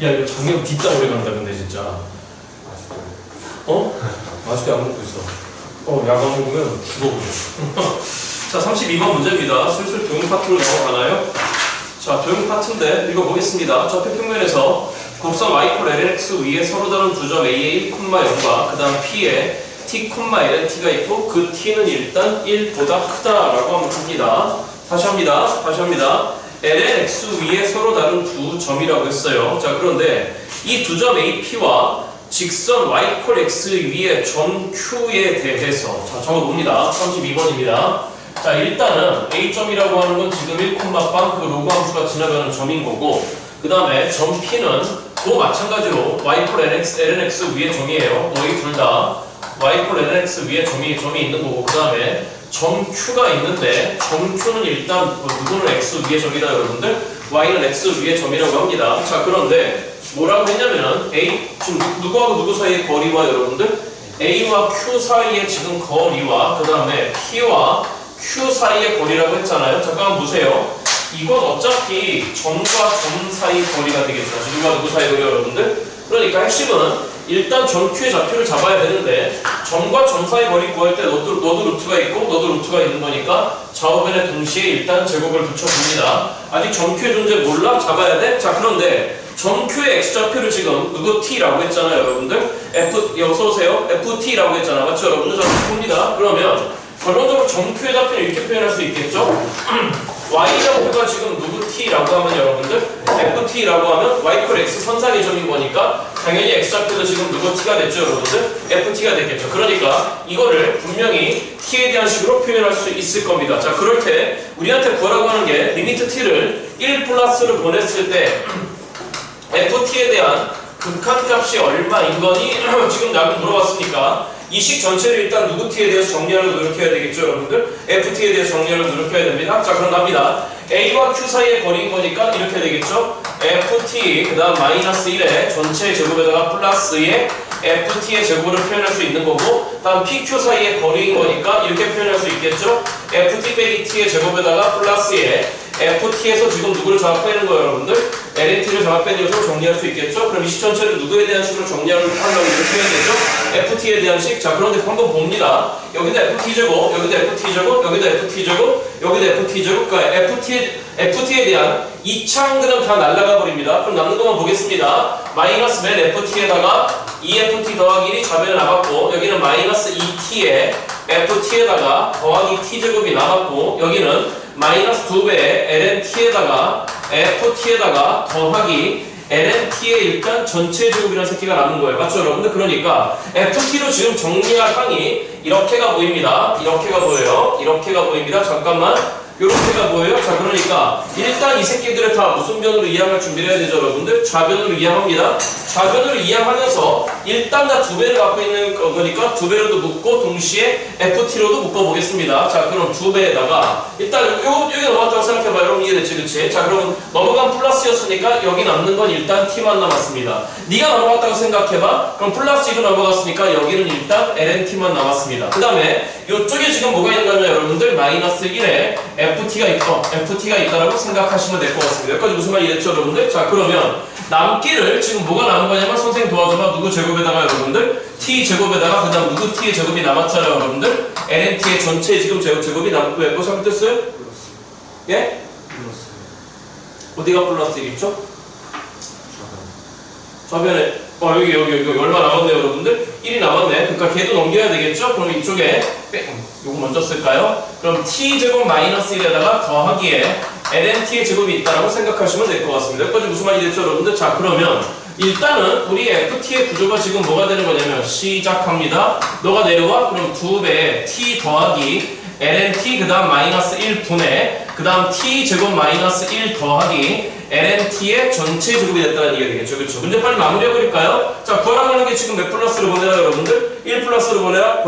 야, 이거 장면 뒷다 오래 간다, 근데 진짜. 어? 맛있게 안 먹고 있어. 약 안 먹으면 죽어버려. 자, 32번 문제입니다. 슬슬 도형 파트로 넘어가나요? 자, 도형 파트인데 읽어보겠습니다. 저 평면에서 곡선 y lx 위에 서로 다른 두 점 a, 0과 그 다음 p에 t, ln t가 있고 그 t는 일단 1보다 크다라고 합니다. 다시 합니다. lnx 위에 서로 다른 두 점이라고 했어요. 자, 그런데 이 두 점 ap와 직선 y x 위에 점 q에 대해서 자, 적어봅니다. 32번입니다. 자, 일단은 a점이라고 하는 건 지금 1콤마빵 그 로그 함수가 지나가는 점인 거고 그 다음에 점 p는 또 마찬가지로 y lnx 위에 점이에요. 너희 둘 다 y lnx 위에 점이 있는 거고 그 다음에 점 q가 있는데 점 q는 일단 누구는 x 위에 점이다 여러분들 y는 x 위에 점이라고 합니다. 자, 그런데 뭐라고 했냐면은 a 지금 누구하고 누구 사이의 거리와 여러분들 a와 q 사이의 지금 거리와 그 다음에 p와 q 사이의 거리라고 했잖아요. 잠깐만 보세요. 이건 어차피 점과 점 사이 거리가 되겠죠. 누구와 누구 사이 거리 여러분들. 그러니까 핵심은 일단 점 q의 좌표를 잡아야 되는데 점과 점 사이 거리 구할 때 너도 루트가 있고 너도 루트가 있는 거니까 좌우변에 동시에 일단 제곱을 붙여줍니다. 아직 점 q의 존재 몰라? 잡아야 돼? 자, 그런데 점 q의 x좌표를 지금 누구 t라고 했잖아요 여러분들. 여기서 오세요. ft라고 했잖아. 맞죠 여러분들? 자, 봅니다. 그러면 결론적으로 점 q의 좌표는 이렇게 표현할 수 있겠죠? y좌표가 지금 누구 t라고 하면 여러분들 ft라고 하면 y x 선상의 점인 거니까 당연히 x좌표도 지금 누구 t가 됐죠 여러분들? ft가 됐겠죠. 그러니까 이거를 분명히 t에 대한 식으로 표현할 수 있을 겁니다. 자, 그럴 때 우리한테 구하라고 하는 게 리미트 t를 1 플러스로 보냈을 때 ft에 대한 극한값이 얼마인 거니? 지금 나도 물어봤으니까 이 식 전체를 일단 누구 t에 대해서 정리하려고 노력해야 되겠죠 여러분들? ft에 대해서 정리하려고 노력해야 됩니다. 자, 그럼 갑니다. a와 q 사이의 거리인 거니까 이렇게 되겠죠? ft 그 다음 마이너스 1의 전체 제곱에다가 플러스의 ft의 제곱을 표현할 수 있는 거고 다음 pq 사이의 거리인 거니까 이렇게 표현할 수 있겠죠? ft 빼기 t의 제곱에다가 플러스의 ft에서 지금 누구를 잡아 빼는 거예요 여러분들? lnt를 잡아 빼는 녀석을 정리할 수 있겠죠? 그럼 이 식 전체를 누구에 대한 식으로 정리하려고 이렇게 해야 되죠? ft에 대한 식. 자, 그런데 한번 봅니다. 여기다 ft제곱, 여기다 ft제곱, 여기다 ft제곱, 여기다 ft제곱. 그러니까 ft에 대한 2창 그럼 다 날아가 버립니다. 그럼 남는 것만 보겠습니다. 마이너스 맨 ft에다가 2ft 더하기 1이 좌변에 남았고 여기는 마이너스 2t에 ft에다가 더하기 t제곱이 남았고 여기는 마이너스 2배 lnt에다가 ft에다가 더하기 lnt의 일단 전체 제곱이라는 새끼가 남는 거예요. 맞죠 여러분들? 그러니까 ft로 지금 정리할 항이 이렇게가 보입니다. 이렇게가 보여요. 이렇게가 보입니다. 잠깐만. 요렇게가 보여요. 자, 그러니까 일단 이 새끼들을 다 무슨 변으로 이항할 준비를 해야 되죠 여러분들? 좌변으로 이항합니다. 좌변으로 이항하면서 일단 다 두 배를 갖고 있는 거니까 두 배로도 묶고 동시에 ft로도 묶어보겠습니다. 자, 그럼 두 배에다가 일단 여기 넘어갔다고 생각해봐요. 여러분 이해됐지? 그치? 자, 그러면 넘어간 플러스였으니까 여기 남는 건 일단 t만 남았습니다. 네가 넘어갔다고 생각해봐. 그럼 플러스 1로 넘어갔으니까 여기는 일단 lnt만 남았습니다. 그 다음에 이쪽에 지금 뭐가 있는 거냐면 여러분들 마이너스 1에 ft가 있다라고 생각하시면 될 것 같습니다. 여기까지 무슨 말이 됐죠 여러분들? 자, 그러면 남기를 지금 뭐가 남은 거냐면 선생님 도와줘봐. 누구 제곱에다가 여러분들 t 제곱에다가 그 다음 누구 t의 제곱이 남았잖아요 여러분들. lnt의 전체 지금 제곱이 남고 왜? 뭐 잘못됐어요? 예? 어디가 플러스 1 있죠? 좌변에 여기 얼마 남았네요 여러분들? 1이 남았네. 그러니까 걔도 넘겨야 되겠죠? 그럼 이쪽에 요거 먼저 쓸까요? 그럼 t제곱 마이너스 1에다가 더하기에 lnt의 제곱이 있다라고 생각하시면 될 것 같습니다. 여기까지 무슨 말이 됐죠 여러분들? 자, 그러면 일단은 우리 ft의 구조가 지금 뭐가 되는 거냐면 시작합니다. 너가 내려와. 그럼 2배 t 더하기 lnt 그 다음 마이너스 1분의 그 다음 t제곱 마이너스 1 더하기 lnt의 전체 제곱이 됐다는 얘기가 되겠죠. 그렇죠? 문제 빨리 마무리해버릴까요? 자, 구하라고 하는 게 지금 몇 플러스로 보내라 여러분들? 1 플러스로 보내라?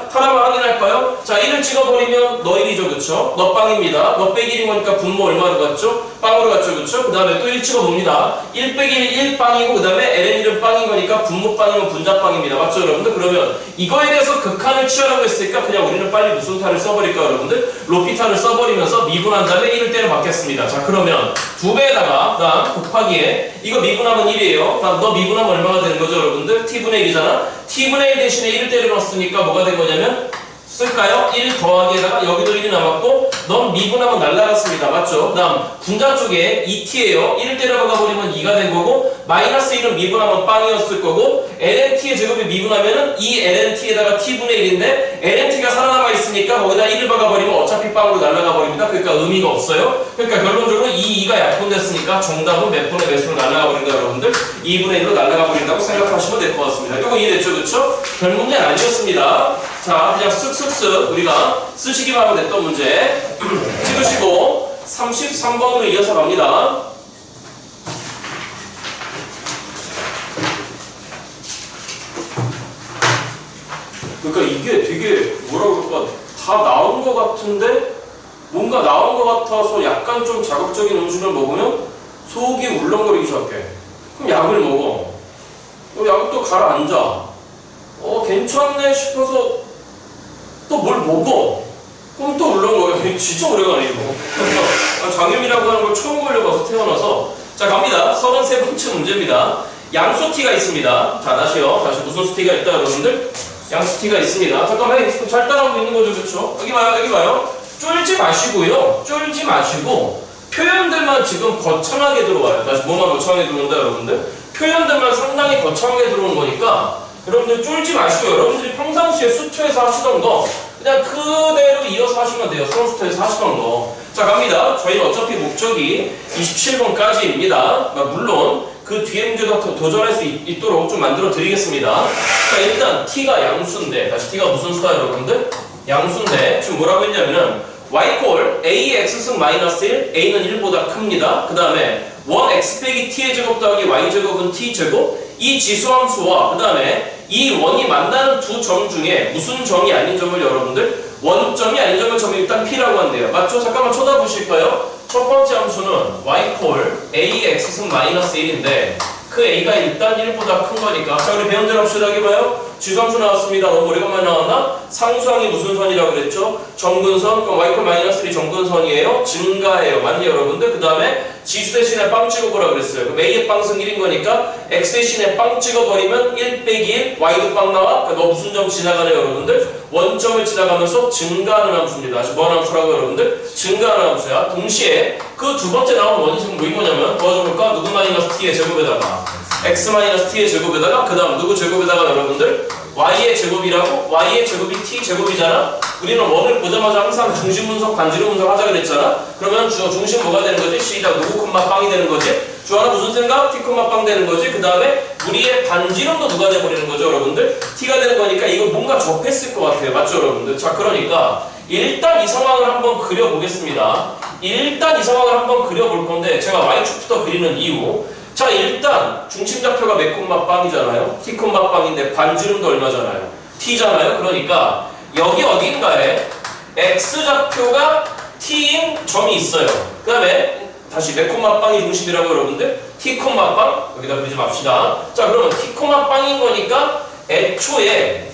하나만 확인할까요? 자, 1을 찍어버리면 너 1이죠. 그렇죠? 너 빵입니다. 너 빼기 1인 거니까 분모 얼마로 갔죠? 빵으로 갔죠, 그쵸? 그 다음에 또 1 찍어봅니다. 1 빼기 1, 1빵이고, 그 다음에 ln1은 빵인 거니까 분모빵이면 분자빵입니다. 맞죠, 여러분들? 그러면 이거에 대해서 극한을 취하라고 했으니까 그냥 우리는 빨리 무슨 탈을 써버릴까, 여러분들? 로피탈을 써버리면서 미분한 다음에 1을 때려 받겠습니다. 자, 그러면 2배에다가, 그 다음 곱하기에, 이거 미분하면 1이에요. 다음 너 미분하면 얼마가 되는 거죠, 여러분들? t분의 1이잖아? t분의 1 대신에 1을 때려 넣었으니까 뭐가 된 거냐면, 쓸까요? 1 더하기에다가 여기도 1이 남았고 넌 미분하면 날라갔습니다. 맞죠? 그 다음 분자 쪽에 2t예요. 1을 때려박아 버리면 2가 된 거고 마이너스 1은 미분하면 빵이었을 거고 lnt의 제곱이 미분하면은 이 lnt에다가 t분의 1인데 lnt가 살아남아 있으니까 거기다 1을 박아버리면 어차피 빵으로 날라가 버립니다. 그러니까 의미가 없어요. 그러니까 결론적으로 이 2가 약분됐으니까 정답은 몇 분의 몇으로 날라가 버린다 여러분들? 2분의 1로 날라가 버린다고 생각하시면 될 것 같습니다. 이거 이해됐죠? 그쵸? 별 문제는 아니었습니다. 자, 그냥 쓱쓱쓱 우리가 쓰시기만 하면 됐던 문제 찍으시고 33번으로 이어서 갑니다. 그러니까 이게 되게 뭐라 그럴까 다 나온 것 같은데 뭔가 나온 것 같아서 약간 좀 자극적인 음식을 먹으면 속이 울렁거리기 시작해. 그럼 약을 먹어. 약을 또 가라앉아. 괜찮네 싶어서 또 뭘 먹어. 그럼 또 울렁거려. 진짜 오래가네 이거. 장염이라고 하는 걸 처음 걸려봐서 태어나서. 자, 갑니다. 33번째 문제입니다. 양수 t가 있습니다. 자, 다시요. 다시 무슨 수 t가 있다 여러분들? 양수 t가 있습니다. 잠깐만 잘 따라오고 있는 거죠, 그렇죠? 여기 봐요, 여기 봐요. 쫄지 마시고요. 쫄지 마시고 표현들만 지금 거창하게 들어와요. 다시 뭐만 거창하게 들어온다 여러분들? 표현들만 상당히 거창하게 들어오는 거니까 여러분들 쫄지 마시고 여러분들이 평상시에 수투에서 하시던 거 그냥 그대로 이어서 하시면 돼요. 수험수투에서 하시던 거. 자, 갑니다. 저희는 어차피 목적이 27번까지입니다. 물론 그 뒤에 문제도 도전할 수 있도록 좀 만들어 드리겠습니다. 자, 일단 t가 양수인데 다시 t가 무슨 수다 여러분들? 양수인데 지금 뭐라고 했냐면은 y ax승 마이너스 1 a는 1보다 큽니다. 그 다음에 1x 빼기 t의 제곱 더하기 y 제곱은 t 제곱 이 지수함수와 그 다음에 이 원이 만나는 두 점 중에 무슨 점이 아닌 점을 여러분들 원점이 아닌 점을 점이 일단 P라고 한대요. 맞죠? 잠깐만 쳐다보실까요? 첫 번째 함수는 y ax승 마이너스 1인데 그 a가 일단 1보다 큰 거니까 자, 우리 배운 대로 합시다. 여기 봐요. 지수함수 나왔습니다. 너무 오래간만에 나왔나? 상수항이 무슨 선이라고 그랬죠? 정근선. 그럼 y -1이 정근선이에요. 증가예요. 맞니 여러분들? 그 다음에 지수 대신에 빵 찍어보라 그랬어요. 그럼 a의 빵승 1인 거니까 x 대신에 빵 찍어버리면 1 빼기 1 y도 빵 나와? 그러니까 너 무슨 점 지나가네 여러분들? 원점을 지나가면서 증가하는 함수입니다. 다시 뭐하는 함수라고 여러분들? 증가하는 함수야. 동시에 그 두 번째 나온 원이 지금 뭐인 거냐면 도와줘볼까? 누구 마이너스 t의 제곱에다가 x 마이너스 t의 제곱에다가 그 다음 누구 제곱에다가 여러분들? y의 제곱이라고? y의 제곱이 t 제곱이잖아? 우리는 원을 보자마자 항상 중심 분석, 반지름 분석 하자 그랬잖아? 그러면 중심 뭐가 되는 거지? c다 누구 콤마 빵이 되는 거지? 주하나 무슨 생각? t 콤마 빵 되는 거지? 그 다음에 우리의 반지름도 누가 돼버리는 거죠 여러분들? t가 되는 거니까 이거 뭔가 접했을 것 같아요. 맞죠 여러분들? 자, 그러니까 일단 이 상황을 한번 그려보겠습니다. 일단 이 상황을 한번 그려볼 건데 제가 y축부터 그리는 이유 자, 일단 중심좌표가 몇 콤마 빵이잖아요. t 콤마 빵인데 반지름도 얼마잖아요? t잖아요. 그러니까 여기 어딘가에 x좌표가 t인 점이 있어요. 그 다음에 다시 몇 콤마 빵이 중심이라고 여러분들? t 콤마 빵 여기다 그리지 맙시다. 자, 그러면 t 콤마 빵인 거니까 애초에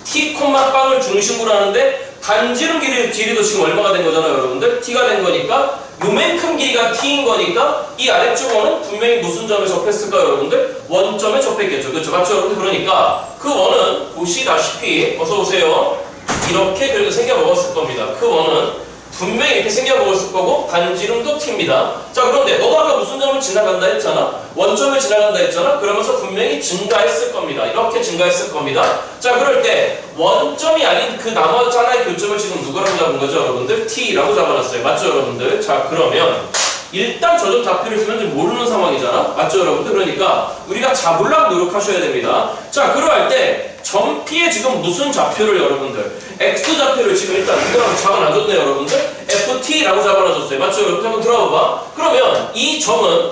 t 콤마 빵을 중심으로 하는데 반지름 길이도 지금 얼마가 된 거잖아요 여러분들? t가 된 거니까 요만큼 길이가 t인 거니까 이 아래쪽 원은 분명히 무슨 점에 접했을까요 여러분들? 원점에 접했겠죠. 그렇죠? 맞죠 여러분들? 그러니까 그 원은 보시다시피 어서오세요. 이렇게 생겨 먹었을 겁니다. 그 원은 분명히 이렇게 생겨 먹었을 거고 반지름도 t입니다. 자, 그런데 너가 아까 무슨 점을 지나간다 했잖아? 원점을 지나간다 했잖아? 그러면서 분명히 증가했을 겁니다. 이렇게 증가했을 겁니다. 자, 그럴 때 원점이 아닌 그 나머지 하나의 교점을 지금 누구라고 잡은 거죠 여러분들? t라고 잡아놨어요. 맞죠 여러분들? 자, 그러면 일단 저 점 좌표를 쓰면 모르는 상황이잖아? 맞죠 여러분들? 그러니까 우리가 잡으려고 노력하셔야 됩니다. 자, 그럴 때 점 P에 지금 무슨 좌표를 여러분들? X 좌표를 지금 일단 누구라고 잡아놔줬네요 여러분들? FT라고 잡아놔줬어요. 맞죠 여러분들? 한번 들어봐봐. 그러면 이 점은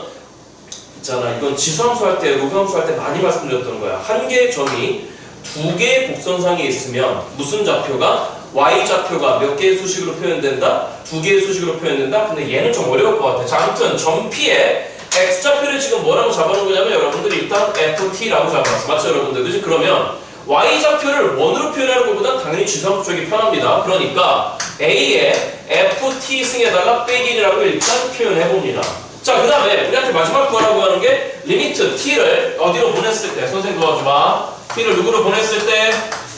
있잖아. 이건 지수함수 할 때, 로그함수 할 때 많이 말씀드렸던 거야. 한 개의 점이 두 개의 곡선상에 있으면 무슨 좌표가? y좌표가 몇 개의 수식으로 표현된다? 두 개의 수식으로 표현된다? 근데 얘는 좀 어려울 것 같아. 자, 아무튼 점 P에 x좌표를 지금 뭐라고 잡아놓은 거냐면 여러분들이 일단 ft라고 잡아놨어. 맞죠 여러분들? 그치? 그러면 y좌표를 원으로 표현하는 것보단 당연히 지수함수 쪽이 편합니다. 그러니까 a의 ft 승에다가 빼기 1이라고 일단 표현해봅니다. 자, 그 다음에 우리한테 마지막 구하라고 하는 게 리미트 t를 어디로 보냈을 때, 선생님 도와줘봐. t를 누구로 보냈을 때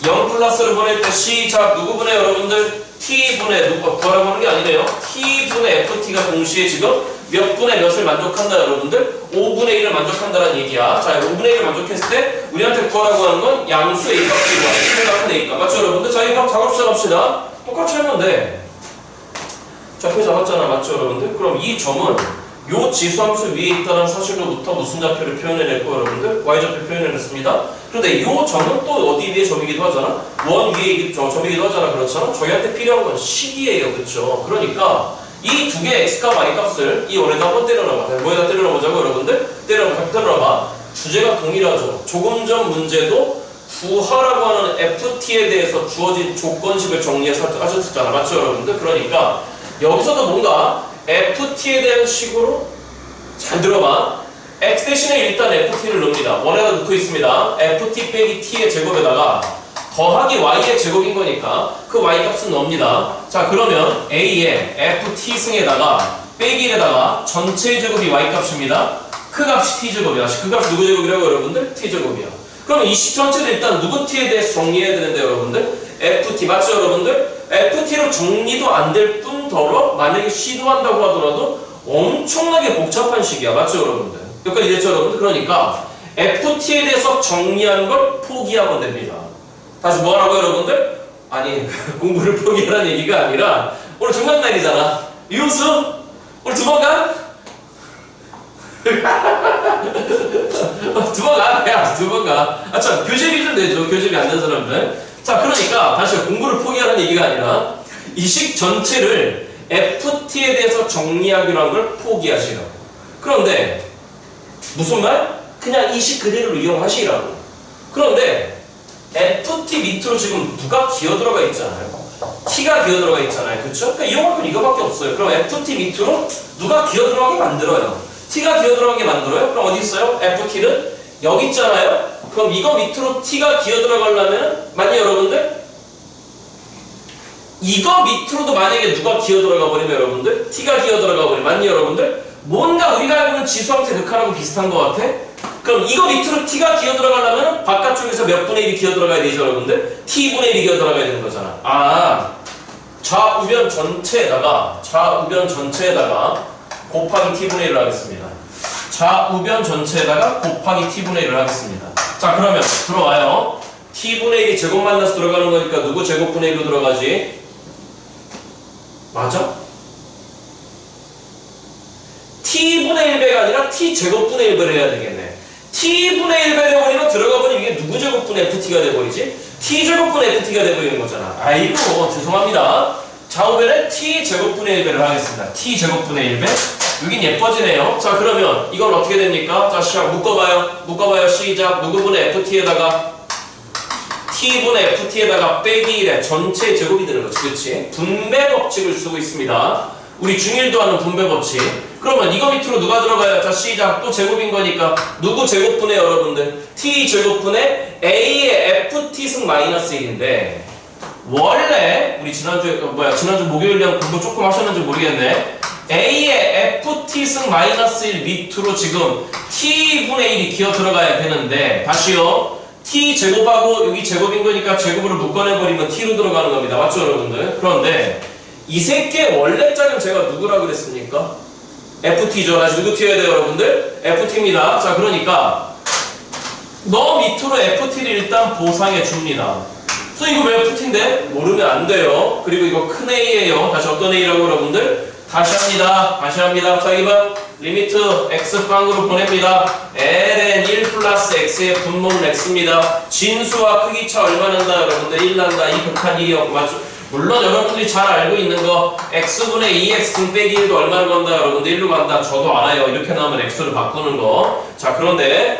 0 플러스를 보낼 때 시작 누구분의 여러분들 t분의 누구 구하라고 하는 게 아니네요. t분의 ft가 동시에 지금 몇 분의 몇을 만족한다 여러분들? 5분의 1을 만족한다는 얘기야. 자, 5분의 1을 만족했을 때 우리한테 구하라고 하는 건 양수 a 값이 뭐야? t를 같은 a값. 맞죠 여러분들? 자, 이 값 작업 시작합시다. 똑같이 하면 돼. 좌표 잡았잖아. 맞죠 여러분들? 그럼 이 점은 요 지수함수 위에 있다는 사실로부터 무슨 좌표를 표현해냈고 여러분들? y좌표 표현해냈습니다. 그런데 요 점은 또 어디 위에 점이기도 하잖아? 원 위에 점이기도 하잖아. 그렇잖아? 저희한테 필요한 건 식이에요. 그렇죠? 그러니까 이 두 개의 x값 y값을 이 원에다 한번 때려넣어봐. 뭐에다 때려넣어보자고 여러분들? 때려넣어봐. 주제가 동일하죠. 조금 전 문제도 구하라고 하는 ft에 대해서 주어진 조건식을 정리해서 하셨었잖아. 맞죠 여러분들? 그러니까 여기서도 뭔가 ft에 대한 식으로 잘 들어봐. x 대신에 일단 ft를 넣습니다. 원에다 넣고 있습니다. ft 빼기 t의 제곱에다가 더하기 y의 제곱인 거니까 그 y 값은 넣습니다. 자, 그러면 a의 ft 승에다가 빼기 1에다가 전체 제곱이 y 값입니다. 그 값이 t 제곱이야. 그 값이 누구 제곱이라고 여러분들? t 제곱이야. 그럼 이 식 전체를 일단 누구 t에 대해서 정리해야 되는데 여러분들? ft 맞죠 여러분들? ft로 정리도 안 될 뿐더러 만약에 시도한다고 하더라도 엄청나게 복잡한 식이야. 맞죠 여러분들? 여기까지 이해했죠 여러분들? 그러니까 ft에 대해서 정리하는 걸 포기하면 됩니다. 다시 뭐라고 여러분들? 아니 공부를 포기하라는 얘기가 아니라 오늘 중간날이잖아. 이웃수? 오늘 두 번 가? 두 번 가? 야, 두 번 가. 아, 참, 교재비 좀 내줘. 교재비 안 된 사람들. 자, 그러니까 다시 공부를 포기하라는 얘기가 아니라 이 식 전체를 ft에 대해서 정리하기로 한 걸 포기하시라고. 그런데 무슨 말? 그냥 이 식 그대로 이용하시라고. 그런데 ft 밑으로 지금 누가 기어들어가 있잖아요. t가 기어들어가 있잖아요. 그쵸? 그러니까 이용할 건 이거밖에 없어요. 그럼 ft 밑으로 누가 기어들어가게 만들어요. t가 기어들어가게 만들어요? 그럼 어디 있어요? ft는 여기 있잖아요. 그럼 이거 밑으로 t가 기어들어가려면 만약 여러분들 이거 밑으로도 만약에 누가 기어들어가 버리면 여러분들 t가 기어들어가 버리면 만약 여러분들 뭔가 우리가 알고 있는 지수함수 극한하고 비슷한 것 같아? 그럼 이거 밑으로 t가 기어들어가려면 바깥쪽에서 몇 분의 1이 기어들어가야 되죠 여러분들? t분의 1이 기어들어가야 되는 거잖아. 아, 좌우변 전체에다가 곱하기 t분의 1을 하겠습니다. 좌우변 전체에다가 곱하기 t분의 1을 하겠습니다. 자, 그러면 들어와요. t분의 1이 제곱 만나서 들어가는 거니까 누구 제곱분의 1로 들어가지? 맞아? t분의 1배가 아니라 t제곱분의 1배를 해야 되겠네. t분의 1배 돼버리면 들어가버리면 이게 누구 제곱분의 ft가 돼버리지? t제곱분의 ft가 돼버리는 거잖아. 아이고, 죄송합니다. 좌우변에 t제곱분의 1배를 하겠습니다. t제곱분의 1배. 여긴 예뻐지네요. 자, 그러면 이건 어떻게 됩니까? 자, 시작. 묶어봐요. 시작. 누구분의 ft에다가 t분의 ft에다가 빼기 1에 전체 제곱이 되는 거지. 그렇지? 분배 법칙을 쓰고 있습니다. 우리 중1도 하는 분배 법칙. 그러면 이거 밑으로 누가 들어가요? 자, 시작. 또 제곱인 거니까 누구 제곱분의 여러분들? t 제곱분의 a의 ft 승 마이너스 1인데 원래 우리 지난주 목요일에 공부 조금 하셨는지 모르겠네. a의 ft 승 마이너스 1 밑으로 지금 t분의 1이 기어 들어가야 되는데 다시요. t 제곱하고 여기 제곱인 거니까 제곱으로 묶어내버리면 t로 들어가는 겁니다. 맞죠 여러분들? 그런데 이 새끼의 원래 짝은 제가 누구라 그랬습니까? ft죠. 다시 누구 튀어야 돼요 여러분들? ft입니다. 자, 그러니까 너 밑으로 ft를 일단 보상해 줍니다. 그래서 이거 왜 ft인데? 모르면 안 돼요. 그리고 이거 큰 a예요. 다시 어떤 a라고 여러분들? 다시 합니다. 자, 이번 리미트 x빵으로 보냅니다. ln 1 플러스 x의 분모는 x입니다. 진수와 크기차 얼마 난다 여러분들? 1 난다. 이 극한 1이었고 맞죠? 물론 여러분들이 잘 알고 있는 거 x분의 2x 등 빼기 1도 얼마를 건다 여러분들? 1로 간다. 저도 알아요. 이렇게 나오면 x로 바꾸는 거. 자, 그런데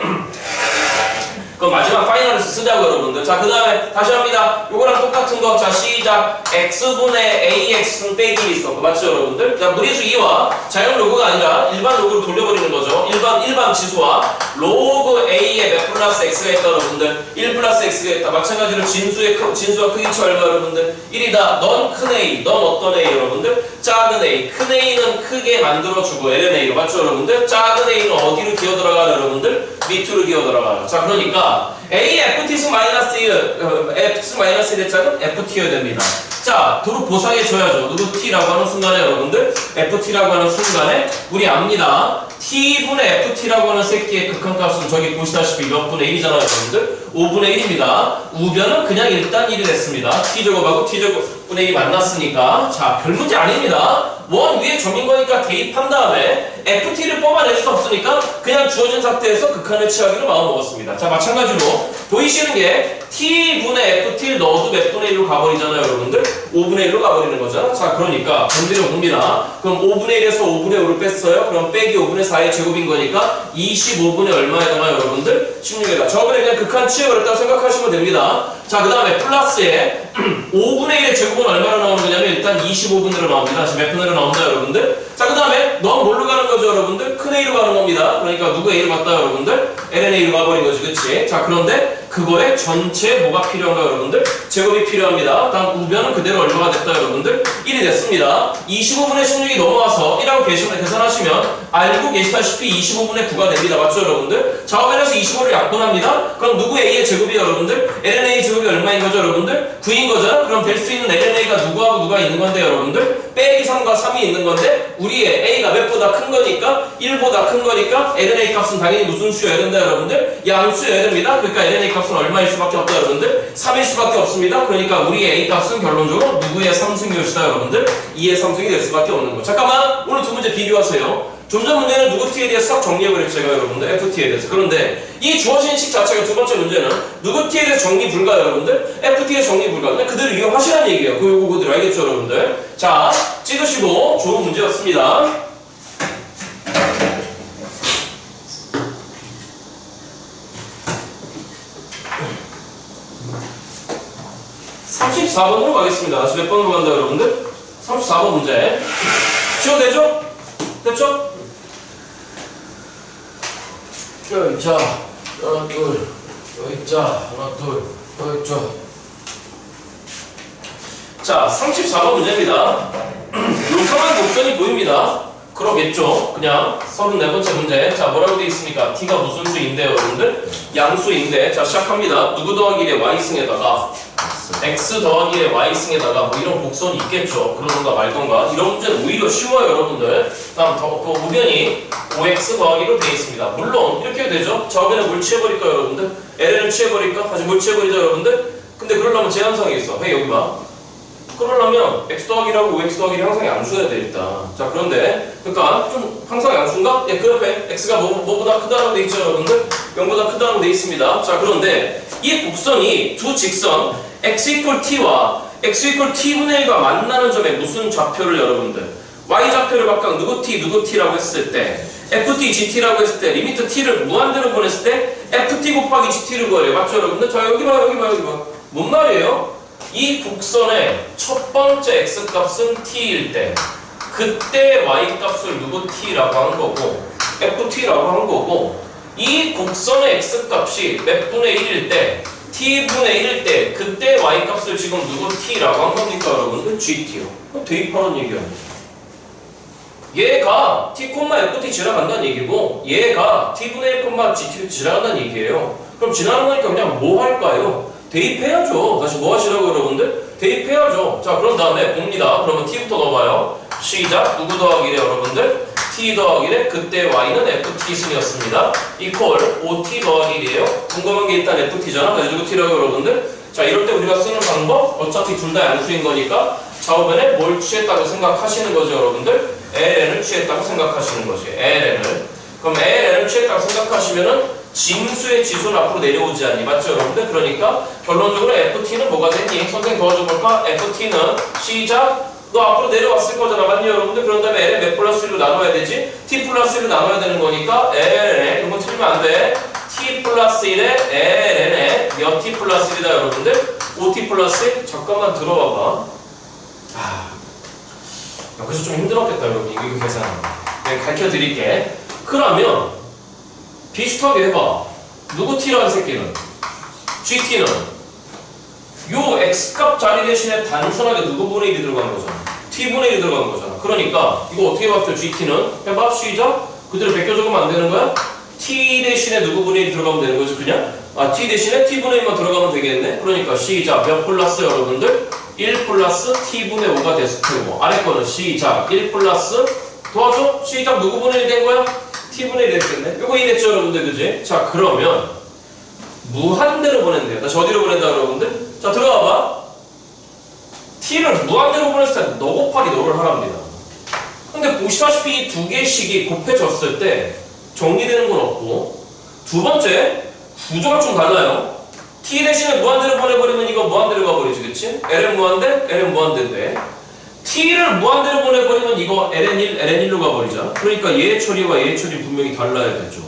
그럼 마지막 파이널에서 쓰자고 여러분들. 자, 그 다음에 다시 합니다. 요거랑 똑같은 거. 자, 시작. x분의 ax는 빼기 1이 있어. 맞죠 여러분들? 자, 무리수 2와 자연 로그가 아니라 일반 로그로 돌려버리는 거죠. 일반 지수와 로그 a에 몇 플러스 x가 있다 여러분들. 1 플러스 x가 있다. 마찬가지로 진수와 크기 차 얼마 여러분들? 1이다. 넌 큰 a, 넌 어떤 a 여러분들? 작은 a. 큰 a는 크게 만들어주고 lna로 맞죠 여러분들? 작은 a는 어디로 기어 들어가 여러분들? 밑으로 기어 들어가요. 자, 그러니까 a ft승 마이너스 1, f승 마이너스 1의 짝은 ft여야 됩니다. 자, 도로 보상해 줘야죠. 누구 t라고 하는 순간에 여러분들 ft라고 하는 순간에 우리 압니다. t분의 ft라고 하는 새끼의 극한값은 저기 보시다시피 몇 분의 1이잖아요 여러분들. 5분의 1입니다. 우변은 그냥 일단 1이 됐습니다. t제곱하고 t제곱분의 1이 만났으니까 자, 별 문제 아닙니다. 원 위에 점인 거니까 대입한 다음에 ft를 뽑아낼 수 없으니까 그냥 주어진 상태에서 극한을 취하기로 마음먹었습니다. 자, 마찬가지로 보이시는 게 t분의 ft를 넣어도 몇 분의 1로 가버리잖아요 여러분들. 5분의 1로 가버리는 거잖아. 자, 그러니까 건드려 봅니다. 그럼 5분의 1에서 5분의 5를 뺐어요. 그럼 빼기 5분의 4의 제곱인 거니까 25분의 얼마에다가 여러분들 16에다. 저번에 그냥 극한 취해버렸다고 생각하시면 됩니다. 자, 그 다음에 플러스에 5분의 1의 제곱은 얼마로 나오는 거냐면 일단 25분으로 나옵니다. 지금 몇 분으로 나온다 여러분들? 자, 그 다음에 넌 뭘로 가는 거죠 여러분들? 큰 A로 가는 겁니다. 그러니까 누구 A로 갔다 여러분들? LNA로 가버린 거지, 그치? 자, 그런데 그거에 전체 뭐가 필요한가 여러분들? 제곱이 필요합니다. 다음 우변은 그대로 얼마가 됐다 여러분들? 1이 됐습니다. 25분의 16이 넘어와서 1하고 계산하시면 알고 계시다시피 25분의 9가 됩니다. 맞죠 여러분들? 좌우변에서 25를 약분합니다. 그럼 누구 A의 제곱이 여러분들? LNA 제곱이 얼마인 거죠 여러분들? 9인 거잖아? 그럼 될 수 있는 LNA가 누구하고 누가 있는 건데 여러분들? 빼기 3과 3이 있는 건데 우리의 A가 몇보다 큰 거니까 1보다 큰 거니까 LNA 값은 당연히 무슨 수여야 된다 여러분들? 양수여야 됩니다. 그러니까 LNA 값은 얼마일 수밖에 없다 여러분들? 3일 수밖에 없습니다. 그러니까 우리의 A 값은 결론적으로 누구의 3승이었다 여러분들? 2의 3승이 될 수밖에 없는 거. 잠깐만, 오늘 두 문제 비교하세요. 좀 전 문제는 누구 t에 대해서 싹 정리해버렸죠 제가 여러분들? ft에 대해서. 그런데 이 주어진 식 자체가 두 번째 문제는 누구 t에 대해서 정리 불가 여러분들? ft에 정리 불가. 그냥 그대로 이용하시라는 얘기예요. 그거들 알겠죠 여러분들? 자, 찍으시고 좋은 문제였습니다. (34번으로) 가겠습니다. 다시 몇 번으로 간다 여러분들? 34번 문제. 쉬워도 되죠? 됐죠? 여기 자, 하나 둘, 여기 자, 하나 둘, 여기 자. 자, 34번 문제입니다. 요상한 곡선이 보입니다. 그러겠죠. 그냥 34번째 문제. 자, 뭐라고 되어 있습니까? t가 무슨 수인데요 여러분들? 양수인데. 자, 시작합니다. 누구 더하기 1의 y승에다가 x 더하기 1의 y승에다가 뭐 이런 곡선이 있겠죠. 그러던가 말던가. 이런 문제는 오히려 쉬워요 여러분들. 다음 그 우변이 5x 더하기로 되어 있습니다. 물론 이렇게 해도 되죠. 좌우변에 뭘 취해버릴까 여러분들? ln을 취해버릴까? 다시 뭘 취해버리죠 여러분들? 근데 그러려면 제한상이 있어. hey, 여기 봐. 그러려면 x 더하기라고 5x 더하기를 항상 양수해야 돼 일단. 자, 그런데 그러니까 좀 항상 양수인가? 예, 그 옆에 x가 뭐보다 크다라고 돼 있죠 여러분들? 0보다 크다라고 돼 있습니다. 자, 그런데 이 곡선이 두 직선 x equal t와 x equal t분의 1과 만나는 점에 무슨 좌표를 여러분들? y좌표를 각각 누구 t라고 했을 때 ft gt라고 했을 때 리미트 t를 무한대로 보냈을 때 ft 곱하기 gt를 구하래요. 맞죠 여러분들? 자, 여기 봐. 뭔 말이에요? 이 곡선의 첫 번째 x값은 t일 때 그때 y값을 누구 t라고 한 거고 ft라고 한 거고 이 곡선의 x값이 몇 분의 1일 때 t분의 1일 때 그때 y값을 지금 누구 t라고 한 겁니까 여러분들? gt요. 대입하는 얘기야. 얘가 t, ft 지나간다는 얘기고 얘가 t분의 1, gt 지나간다는 얘기예요. 그럼 지나가는 거니까 그냥 뭐 할까요? 대입해야죠. 다시 뭐 하시라고 여러분들? 대입해야죠. 자, 그런 다음에 봅니다. 그러면 t부터 넣어봐요. 시작. 누구 더하기래 여러분들? t 더하기래 그때 y는 ft승이었습니다. 이퀄 5t 더하기래요. 궁금한 게 일단 ft잖아. 가지고 t라고 여러분들. 자, 이럴 때 우리가 쓰는 방법 어차피 둘 다 양수인 거니까 좌우변에 뭘 취했다고 생각하시는 거죠 여러분들? ln을 취했다고 생각하시는 거지. ln을. 그럼 ln을 취했다고 생각하시면은 진수의 지수는 앞으로 내려오지 않니? 맞죠 여러분들? 그러니까 결론적으로 ft는 뭐가 됐니? 선생님 도와줘 볼까? ft는 시작. 너 앞으로 내려왔을 거잖아. 맞니 여러분들? 그런 다음에 ln 몇 플러스 1로 나눠야 되지? t 플러스 1로 나눠야 되는 거니까 ln에 이런 거 틀리면 안 돼. t 플러스 1에 ln에 몇 t 플러스 1이다 여러분들? 5t 플러스 1? 잠깐만 들어와봐. 그래서 좀 힘들었겠다 여러분 이거 계산. 내가 가르쳐드릴게. 그러면 비슷하게 해봐. 누구 t라는 새끼는? gt는 요 x값 자리 대신에 단순하게 누구분의 1이 들어가는 거잖아. t분의 1이 들어가는 거잖아. 그러니까 이거 어떻게 바뀌어? gt는 해봐. 시작. 그대로 베껴 적으면 안 되는 거야? t 대신에 누구분의 1이 들어가면 되는 거지 그냥? t 대신에 t분의 1만 들어가면 되겠네? 그러니까 시작. 몇 플러스 여러분들? 1 플러스 t분의 5가 됐을 테고 아래 거는 시작. 1 플러스 도와줘? 시작. 누구분의 1이 된 거야? t분의 1이 됐겠네? 요거 2 됐죠 여러분들 그지? 자 그러면 무한대로 보낸대요. 다시 어디로 보낸다 여러분들? 자 들어가봐. t를 무한대로 보냈을 때 너 곱하기 너를 하랍니다. 근데 보시다시피 이 두 개의 식이 곱해졌을 때 정리되는 건 없고 두 번째 구조가 좀 달라요. t 대신에 무한대로 보내버리면 이거 무한대로 가버리지 그치? ln 무한대? ln 무한대인데 t를 무한대로 보내버리면 이거 ln1, ln1로 가버리잖아. 그러니까 얘의 처리와 얘의 처리 분명히 달라야 되죠.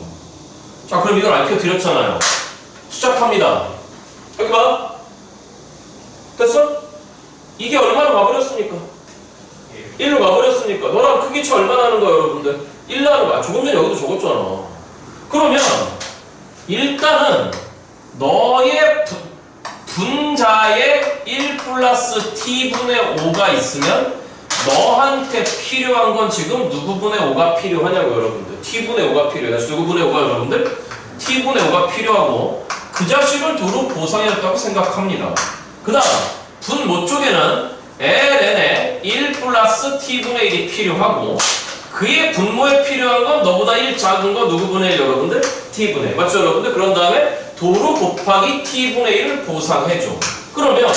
자 그럼 이걸 알려드렸잖아요. 시작합니다. 여기 봐. 됐어? 이게 얼마로 가버렸으니까 1로 가버렸으니까 너랑 크기 차 얼마나 하는 거야 여러분들? 1 나는 거야. 조금 전에 여기도 적었잖아. 그러면 일단은 너의 분자에 1 플러스 t분의 5가 있으면 너한테 필요한 건 지금 누구분의 5가 필요하냐고 여러분들. t분의 5가 필요해. 누구분의 5가 여러분들? t분의 5가 필요하고 그 자식을 두루 보상이었다고 생각합니다. 그 다음 분모 쪽에는 ln에 1 플러스 t분의 1이 필요하고 그의 분모에 필요한 건 너보다 1 작은 거 누구분의 1 여러분들? t분의 1 맞죠 여러분들? 그런 다음에 도로 곱하기 t분의 1을 보상해줘. 그러면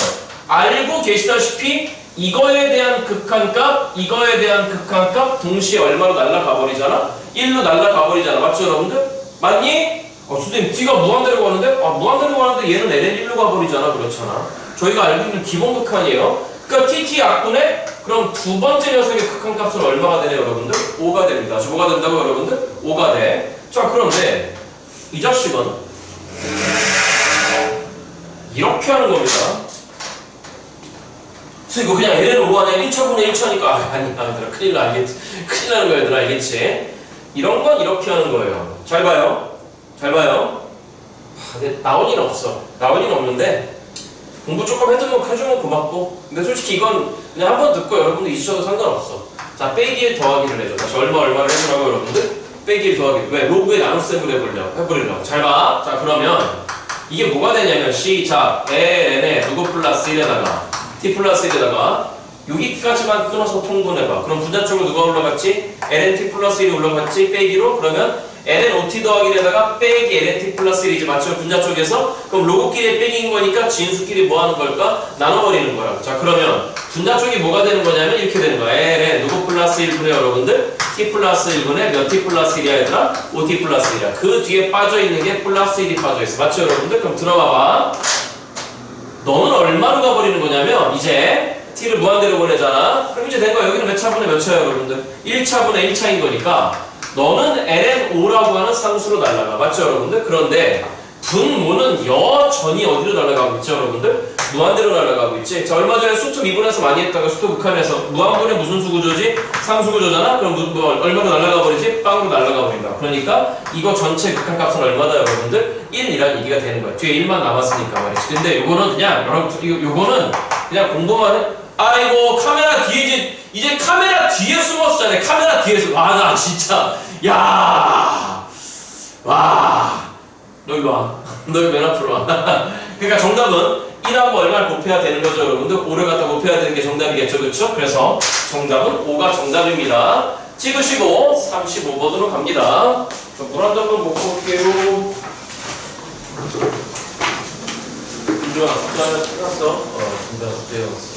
알고 계시다시피 이거에 대한 극한값 이거에 대한 극한값 동시에 얼마로 날아가 버리잖아? 1로 날아가 버리잖아. 맞죠 여러분들? 맞니? 선생님 t가 무한대로 가는데? 무한대로 가는데 얘는 ln1로 가버리잖아. 그렇잖아. 저희가 알고 있는 기본 극한이에요. 그러니까 tt 약분에 그럼 두 번째 녀석의 극한값은 얼마가 되냐 여러분들? 5가 됩니다. 저 뭐가 된다고 여러분들? 5가 돼. 자 그런데 이 자식은 이렇게 하는 겁니다. 그래서 이거 그냥 ln 5 아니야? 1차분의 1차니까 아니야 큰일 나 알겠지? 큰일 나는 거야 얘들아 알겠지? 이런 건 이렇게 하는 거예요. 잘 봐요. 잘 봐요. 근데 나올 일은 없어. 나올 일은 없는데 공부 조금 해주면 고맙고 근데 솔직히 이건 그냥 한 번 듣고 여러분들 잊으셔도 상관없어. 자 빼기 1 더하기를 해줘. 다시 얼마를 해주라고 여러분들? 빼기 1 더하기 왜? 로그에 나눗셈을 해버리려고. 잘 봐. 자 그러면 이게 뭐가 되냐면 시작 ln에 누구 플러스 1에다가 t 플러스 1에다가 여기까지만 끊어서 통분해봐. 그럼 분자 쪽으로 누가 올라갔지? ln t 플러스 1이 올라갔지? 빼기로 그러면 ln ot 더하기에다가 빼기 ln t 플러스 1이지 맞죠? 분자 쪽에서 그럼 로그끼리 빼기인 거니까 진수끼리 뭐 하는 걸까? 나눠버리는 거야. 자 그러면 분자 쪽이 뭐가 되는 거냐면 이렇게 되는 거야. ln 누구 플러스 1분의 여러분들 t 플러스 1분의 몇 t 플러스 1이야 얘들아? 5t 플러스 1이야. 그 뒤에 빠져있는 게 플러스 1이 빠져있어. 맞죠 여러분들? 그럼 들어봐봐. 너는 얼마로 가버리는 거냐면 이제 t를 무한대로 보내잖아. 그럼 이제 된 거야. 여기는 몇 차분의 몇 차야 여러분들? 1차분의 1차인 거니까 너는 ln5라고 하는 상수로 날아가. 맞죠 여러분들? 그런데 분모는 여전히 어디로 날아가고 있죠 여러분들? 무한대로 날아가고 있지. 자 얼마 전에 수투 미분해서 많이 했다가 수투 극한에서 무한분의 무슨 수구조지? 상수구조잖아? 그럼 얼마로 날아가 버리지? 빵으로 날아가 버린다. 그러니까 이거 전체 극한값은 얼마다 여러분들? 1이라는 얘기가 되는 거야. 뒤에 1만 남았으니까 말이지. 근데 요거는 그냥 여러분 요거는 그냥 공부만 해. 아이고 카메라 뒤에 이제 카메라 뒤에 숨었잖아요. 카메라 뒤에서 나 진짜 와 너 이리 와. 너 맨 앞으로 와. 그러니까 정답은 1하고 얼마를 곱해야 되는 거죠 여러분들? 5를 갖다 곱해야 되는 게 정답이겠죠 그렇죠? 그래서 정답은 5가 정답입니다. 찍으시고 35번으로 갑니다. 물 한 잔만 먹고 올게요. 이리와 숫자를 찾았어? 정답 배웠어.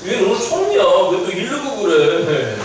얘 오늘 처음이야. 왜 또 이르고 그래?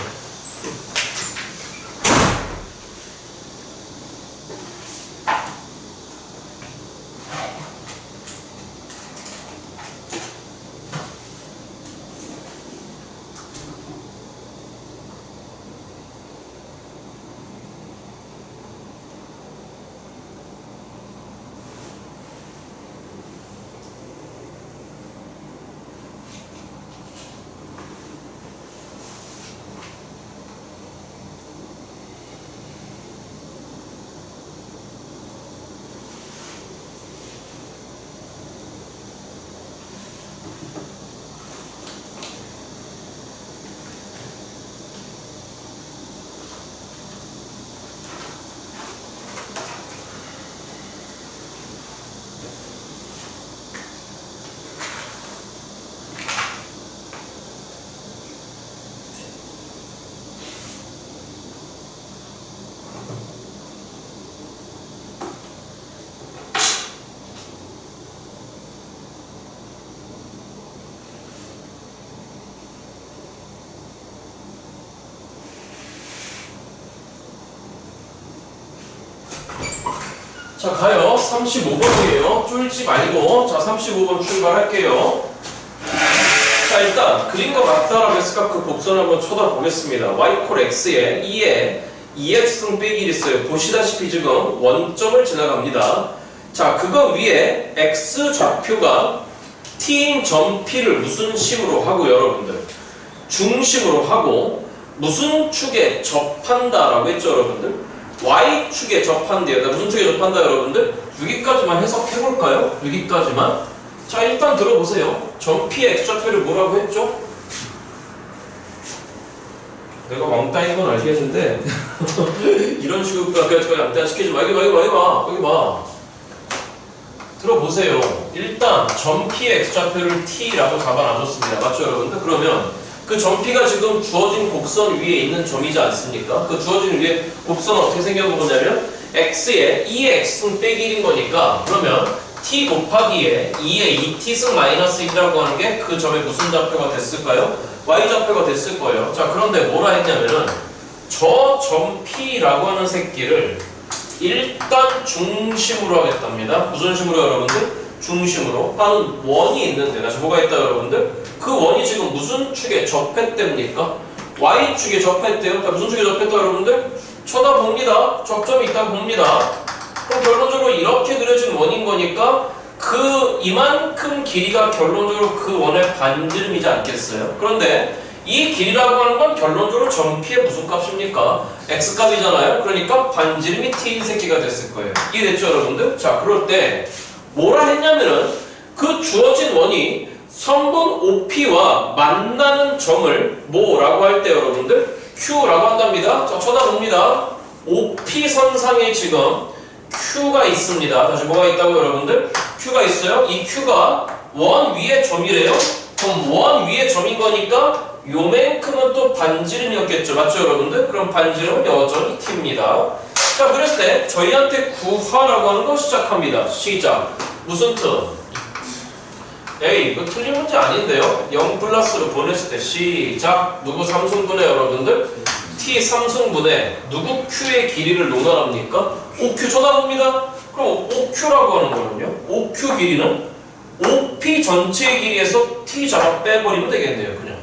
자, 가요. 35번이에요. 쫄지 말고. 자, 35번 출발할게요. 자, 일단 그림과 같다라고 했으니까 그 곡선을 한번 쳐다보겠습니다. y콜 x에 2에 2x승 빼기 1이 있어요. 보시다시피 지금 원점을 지나갑니다. 자, 그거 위에 x 좌표가 t인 점 p를 무슨 심으로 하고 여러분들? 중심으로 하고 무슨 축에 접한다라고 했죠, 여러분들? y축에 접한대요. 무슨 축에 접한다, 여러분들? 여기까지만 해석해볼까요? 여기까지만. 자, 일단 들어보세요. 점 P의 x좌표를 뭐라고 했죠? 내가 왕따인 건 알겠는데 이런 식으로 그냥 왕따 시키지 마. 여기 봐. 들어보세요. 일단 점 P의 x좌표를 T라고 잡아놔줬습니다. 맞죠, 여러분들? 그러면 그 점 P가 지금 주어진 곡선 위에 있는 점이지 않습니까? 그 주어진 위에 곡선은 어떻게 생겨본 거냐면 x에 2의 x승 빼기 1인 거니까 그러면 t 곱하기에 2의 2t승 마이너스 1이라고 하는 게 그 점의 무슨 좌표가 됐을까요? y좌표가 됐을 거예요. 자, 그런데 뭐라 했냐면은 저 점 P라고 하는 새끼를 일단 중심으로 하겠답니다. 무슨 심으로 여러분들? 중심으로 하는 원이 있는데 다시 뭐가 있다 여러분들? 그 원이 지금 무슨 축에 접했답니까? y축에 접했대요. 그러니까 무슨 축에 접했다 여러분들? 쳐다봅니다. 접점이 있다고 봅니다. 그럼 결론적으로 이렇게 그려진 원인 거니까 그 이만큼 길이가 결론적으로 그 원의 반지름이지 않겠어요? 그런데 이 길이라고 하는 건 결론적으로 점 P의 무슨 값입니까? X값이잖아요? 그러니까 반지름이 T인 새끼가 됐을 거예요. 이해됐죠 여러분들? 자, 그럴 때 뭐라 했냐면은 그 주어진 원이 선분 OP와 만나는 점을 뭐라고 할 때 여러분들? Q라고 한답니다. 자, 쳐다봅니다. OP 선상에 지금 Q가 있습니다. 다시 뭐가 있다고 여러분들? Q가 있어요. 이 Q가 원 위의 점이래요. 그럼 원 위의 점인 거니까 요만큼은 또 반지름이었겠죠. 맞죠 여러분들? 그럼 반지름은 여전히 T입니다. 자, 그랬을 때 저희한테 구하라고 하는 거 시작합니다. 시작. 무슨 뜻? 에이, 이거 틀린 문제 아닌데요? 0 플러스로 보냈을 때 시작. 누구 3승분해 여러분들? T 3승분해 누구 Q의 길이를 논하랍니까? OQ 쳐다봅니다. 그럼 OQ라고 하는 거는요? OQ 길이는 OP 전체의 길이에서 T 잡아 빼버리면 되겠네요. 그냥.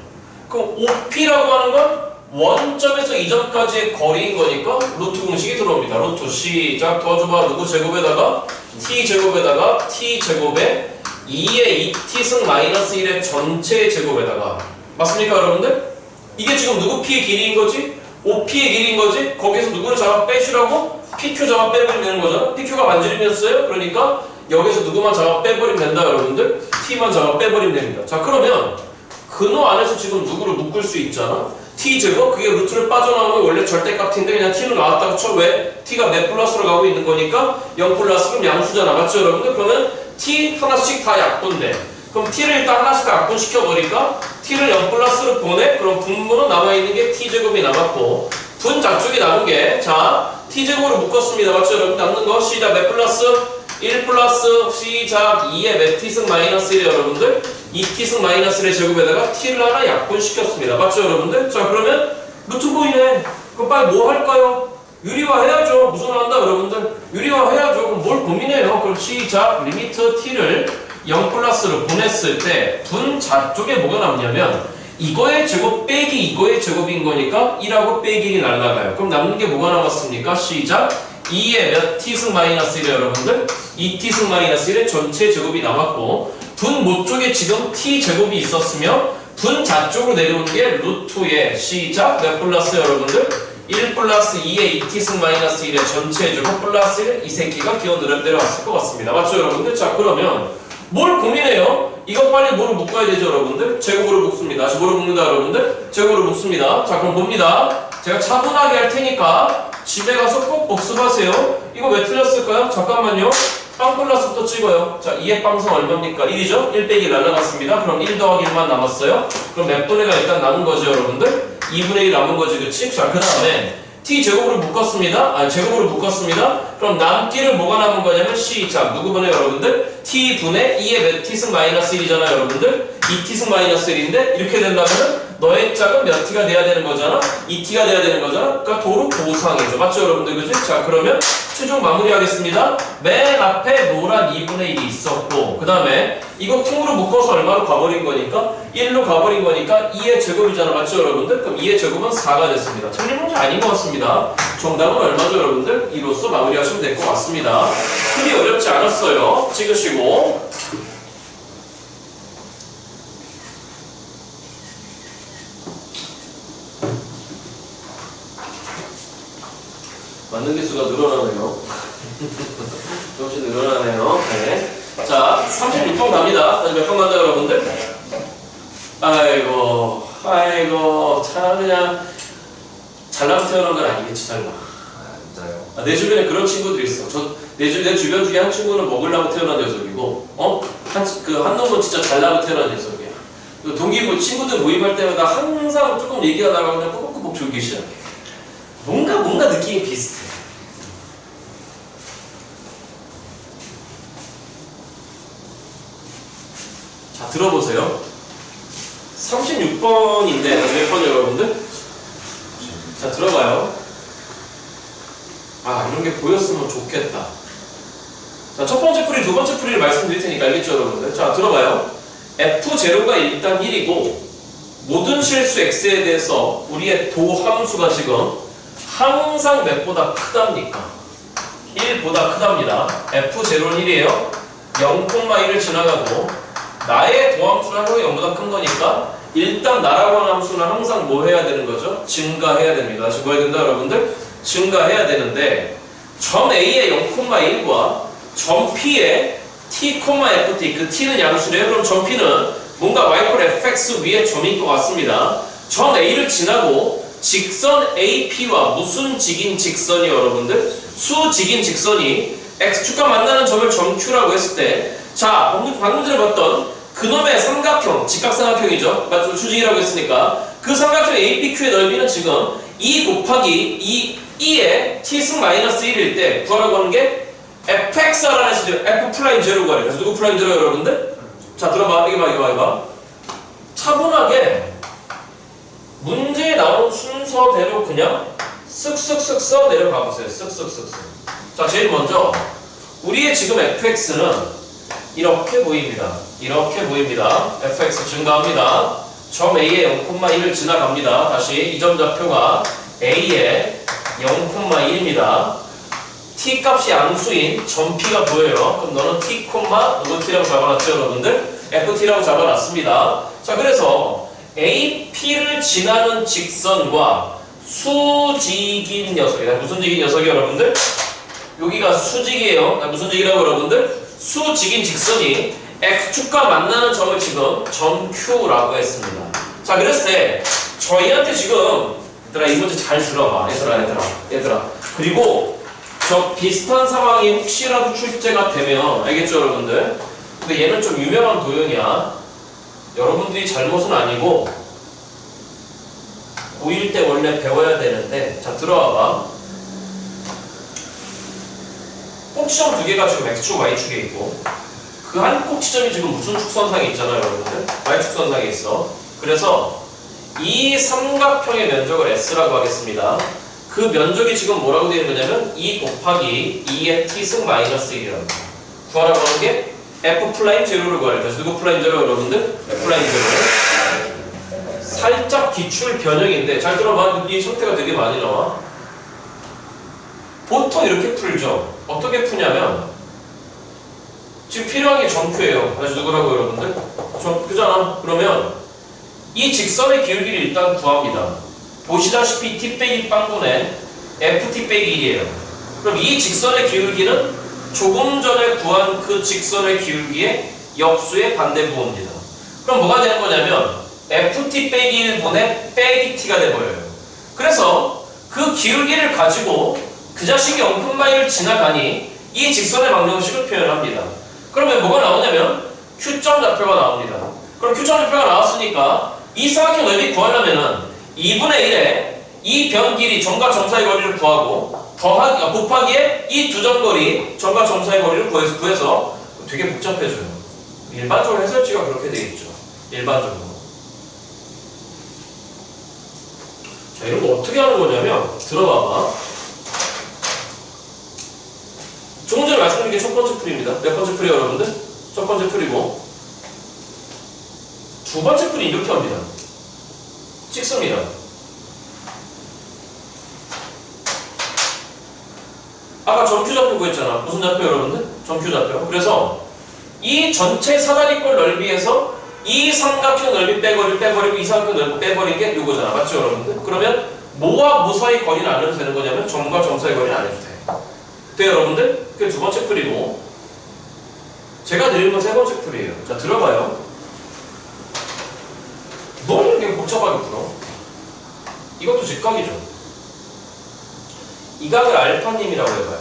그럼 OP라고 하는 건 원점에서 이점까지의 거리인 거니까 루트 공식이 들어옵니다. 루트 시작. 도와줘봐. 누구 제곱에다가 T 제곱에다가 T 제곱에 2의 2T승 마이너스 1의 전체 제곱에다가 맞습니까 여러분들? 이게 지금 누구 P의 길이인 거지? OP의 길이인 거지? 거기서 누구를 잡아 빼시라고? PQ 잡아 빼버리면 되는 거잖아? PQ가 반지름이었어요? 그러니까 여기서 누구만 잡아 빼버리면 된다 여러분들? T만 잡아 빼버리면 됩니다. 자, 그러면 근호 안에서 지금 누구를 묶을 수 있잖아? T제곱? 그게 루트를 빠져나오면 원래 절대값인데 그냥 T는 나왔다고 쳐. 왜? T가 몇 플러스로 가고 있는 거니까 0 플러스면 양수잖아. 맞죠 여러분들? 그러면 T 하나씩 다 약분돼. 그럼 T를 일단 하나씩 다 약분시켜버리니까 T를 0 플러스로 보내? 그럼 분모는 남아있는 게 T제곱이 남았고 분 좌쪽에 남은 게 자 T제곱으로 묶었습니다. 맞죠 여러분? 남는 거 시작 몇 플러스? 1 플러스 시작 2의 몇 T승 마이너스 1에 여러분들 2T승 마이너스 1의 제곱에다가 T를 하나 약분시켰습니다. 맞죠 여러분들? 자, 그러면 루트 보이네. 그럼 빨리 뭐 할까요? 유리화 해야죠. 무슨 한다 여러분들? 유리화 해야죠. 그럼 뭘 고민해요? 그럼 시작 리미트 T를 0 플러스로 보냈을 때 분 좌쪽에 뭐가 남냐면 이거의 제곱 빼기 이거의 제곱인 거니까 1하고 빼기 1이 날라가요. 그럼 남는 게 뭐가 남았습니까? 시작 2의 몇 T승 마이너스 1에 여러분들 2T승 마이너스 1의 전체 제곱이 남았고 분 모쪽에 지금 T제곱이 있었으며 분 좌쪽으로 내려온 게 루트의 시작 몇 플러스 여러분들 1 플러스 2의 2T승 마이너스 1의 전체 제곱 플러스 1 이 새끼가 기어 내려왔을 것 같습니다. 맞죠 여러분들? 자, 그러면 뭘 고민해요? 이거 빨리 뭐로 묶어야 되죠 여러분들? 제곱으로 묶습니다. 다시 뭐로 묶는다 여러분들? 제곱으로 묶습니다. 자, 그럼 봅니다. 제가 차분하게 할 테니까 집에 가서 꼭 복습하세요. 이거 왜 틀렸을까요? 잠깐만요. 빵 플러스부터 찍어요. 자, 2의 빵승 얼마입니까? 1이죠? 1 빼기 1 날라갔습니다. 그럼 1 더하기 1만 남았어요. 그럼 몇 분의 1가 일단 남은 거죠 여러분들? 2분의 1 남은 거지, 그치? 자, 그 다음에 T제곱으로 묶었습니다. 제곱으로 묶었습니다. 그럼 남기를 뭐가 남은 거냐면 시작 누구분의 여러분들? T분의 2의 몇 T승 마이너스 1이잖아요 여러분들? 2t승 마이너스 1인데 이렇게 된다면 너의 짝은 몇 t가 돼야 되는 거잖아? 2t가 돼야 되는 거잖아? 그러니까 도로 고상이죠. 맞죠 여러분들? 그지? 자 그러면 최종 마무리하겠습니다. 맨 앞에 노란 2분의 1이 있었고 그 다음에 이거 통으로 묶어서 얼마로 가버린 거니까 1로 가버린 거니까 2의 제곱이잖아. 맞죠 여러분들? 그럼 2의 제곱은 4가 됐습니다. 틀린 문제 아닌 것 같습니다. 정답은 얼마죠 여러분들? 2로서 마무리하시면 될 것 같습니다. 크게 어렵지 않았어요. 찍으시고 맞는 개수가 늘어나네요. 조금씩 늘어나네요. 네. 자, 36번 갑니다. 다시 몇 번 간다, 여러분들? 아이고, 참, 그냥, 잘나서 태어난 건 아니겠지, 설마. 진짜요? 내 주변에 그런 친구들이 있어. 내 주변 중에 한 친구는 먹으려고 태어난 녀석이고, 한 놈은 진짜 잘나고 태어난 녀석이야. 동기 친구들 모임할 때마다 항상 조금 얘기가 나가고 그냥 꾸벅꾸벅 졸기 시작해. 뭔가 느낌이 비슷해. 자, 들어보세요. 36번인데, 몇 번이요, 여러분들? 자, 들어봐요. 아, 이런 게 보였으면 좋겠다. 자, 첫 번째 풀이, 두 번째 풀이를 말씀드릴 테니까 알겠죠, 여러분들? 자, 들어봐요. F0가 일단 1이고, 모든 실수 X에 대해서 우리의 도 함수가 지금 항상 몇보다 크답니까? 1보다 크답니다. F0는 1이에요. 0,1을 지나가고 나의 도함수라는 거 0보다 큰 거니까 일단 나라고 하는 함수는 항상 뭐 해야 되는 거죠? 증가해야 됩니다. 다시 뭐 해야 된다 여러분들? 증가해야 되는데 점 A의 0,1과 점 P의 T, FT 그 T는 양수래요. 그럼 점 P는 뭔가 y fx 위에 점인 것 같습니다. 점 A를 지나고 직선 AP와 무슨 직인 직선이 여러분들? 수직인 직선이 X축과 만나는 점을 점 Q라고 했을 때 자, 방금 전에 봤던 그놈의 삼각형, 직각삼각형이죠. 맞죠? 수직이라고 했으니까 그 삼각형 APQ의 넓이는 지금 2 곱하기 2의 T승 마이너스 1일 때 구하라고 하는 게 fx라는 식이죠. F'0 구하래. 그래서 누구 프라임 0 여러분들? 자, 들어봐. 이거 봐. 차분하게 문제에 나오는 순서대로 그냥 쓱쓱쓱 써 내려가 보세요. 쓱쓱쓱. 자, 제일 먼저 우리의 지금 fx는 이렇게 보입니다. fx 증가합니다. 점 A의 0,1을 지나갑니다. 다시 이 점 좌표가 A의 0,1입니다. t 값이 양수인 점 P가 보여요. 그럼 너는 t, 누구 t라고 잡아놨죠, 여러분들? ft라고 잡아놨습니다. 자, 그래서 AP를 지나는 직선과 수직인 녀석이다. 무슨 직인 녀석이 여러분들? 여기가 수직이에요. 무슨 직이라고 여러분들? 수직인 직선이 X축과 만나는 점을 지금 점 Q라고 했습니다. 자, 그랬을 때 저희한테 지금 얘들아 이 문제 잘 들어봐. 얘들아. 그리고 저 비슷한 상황이 혹시라도 출제가 되면 알겠죠, 여러분들? 근데 얘는 좀 유명한 도형이야. 여러분들이 잘못은 아니고 고1 때 원래 배워야 되는데 자 들어와봐. 꼭지점 두 개가 지금 X축, Y축에 있고 그 한 꼭지점이 지금 무슨 축선상에 있잖아요, 여러분들? Y축선상에 있어. 그래서 이 삼각형의 면적을 S라고 하겠습니다. 그 면적이 지금 뭐라고 되어 있는 거냐면 2 곱하기 2의 T승 마이너스 1이라고 구하라고 하는 게 F'0를 구하래. 그래서 누구 플라임 제로 여러분들? F'0 살짝 기출 변형인데 잘 들어봐. 이 형태가 되게 많이 나와. 보통 이렇게 풀죠. 어떻게 푸냐면 지금 필요한 게 점표예요. 그래서 누구라고 여러분들? 그잖아. 그러면 이 직선의 기울기를 일단 구합니다. 보시다시피 t 빼기 빵분의 ft 빼기 1이에요. 그럼 이 직선의 기울기는 조금 전에 구한 그 직선의 기울기의 역수의 반대부호입니다. 그럼 뭐가 되는 거냐면 ft 빼기 1분의 빼기 t가 돼버려요. 그래서 그 기울기를 가지고 그 자식이 0,1을 지나가니 이 직선의 방정식을 표현합니다. 그러면 뭐가 나오냐면 Q점 좌표가 나옵니다. 그럼 Q점 좌표가 나왔으니까 이 삼각형 넓이 구하려면은 2분의 1에 이 변 길이 점과 점 사이 거리를 구하고 곱하기에 이 두 점 거리 점과 점 사이 거리를 구해서 되게 복잡해져요. 일반적으로 해설지가 그렇게 돼 있죠. 일반적으로. 자, 이런 거 어떻게 하는 거냐면, 들어봐봐. 조금 전에 말씀드린 게 첫 번째 풀이입니다. 몇 번째 풀이에요, 여러분들? 첫 번째 풀이고. 두 번째 풀이 이렇게 합니다. 찍습니다. 아까 점큐 좌표 했잖아. 무슨 좌표 여러분들? 점큐 좌표. 그래서 이 전체 사다리꼴 넓이에서 이 삼각형 넓이 빼버리고 이 삼각형 넓이 빼버린 게 요거잖아. 맞죠 여러분들? 그러면 뭐와 뭐 사이 거리는 안 해도 되는 거냐면 점과 점 사이 거리는 안 해도 돼. 돼요 여러분들? 그게 두 번째 풀이고, 제가 드리는 건 세 번째 풀이에요. 자 들어봐요. 너무 이렇게 복잡하게 풀어. 이것도 직각이죠. 이 각을 알파님이라고 해봐요.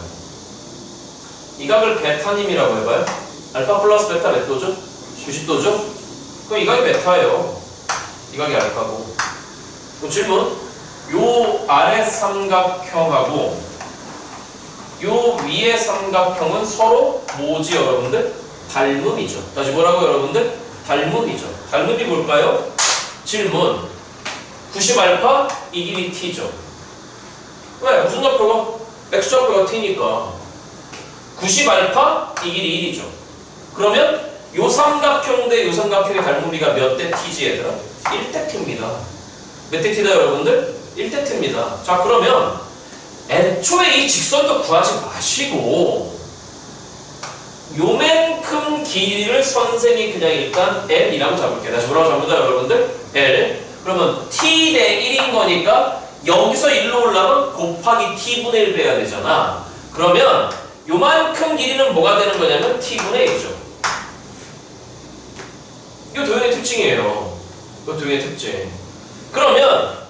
이 각을 베타님이라고 해봐요. 알파 플러스 베타 몇 도죠? 90도죠? 그럼 이 각이 베타예요. 이 각이 알파고. 그럼 질문. 요 아래 삼각형하고 요 위의 삼각형은 서로 뭐지 여러분들? 닮음이죠. 다시 뭐라고 여러분들? 닮음이죠. 닮음이 뭘까요? 질문. 90알파 이 길이 t죠. 왜? 무슨 좌표가? x좌표가 t니까 90알파 이 길이 1이죠. 그러면 요 삼각형 대 요 삼각형의 닮음비가 몇 대 t지 얘들아? 1대 t입니다. 몇 대 t다 여러분들? 1대 t입니다. 자 그러면 애초에 이 직선도 구하지 마시고 요만큼 길이를 선생이 그냥 일단 L이라고 잡을게요. 다시 뭐라고 잡는다 여러분들? L. 그러면 T 대 1인 거니까 여기서 1로 올라가면 곱하기 T분의 1 빼야 되잖아. 그러면 요만큼 길이는 뭐가 되는 거냐면 T분의 1이죠. 이거 도형의 특징이에요. 이거 도형의 특징. 그러면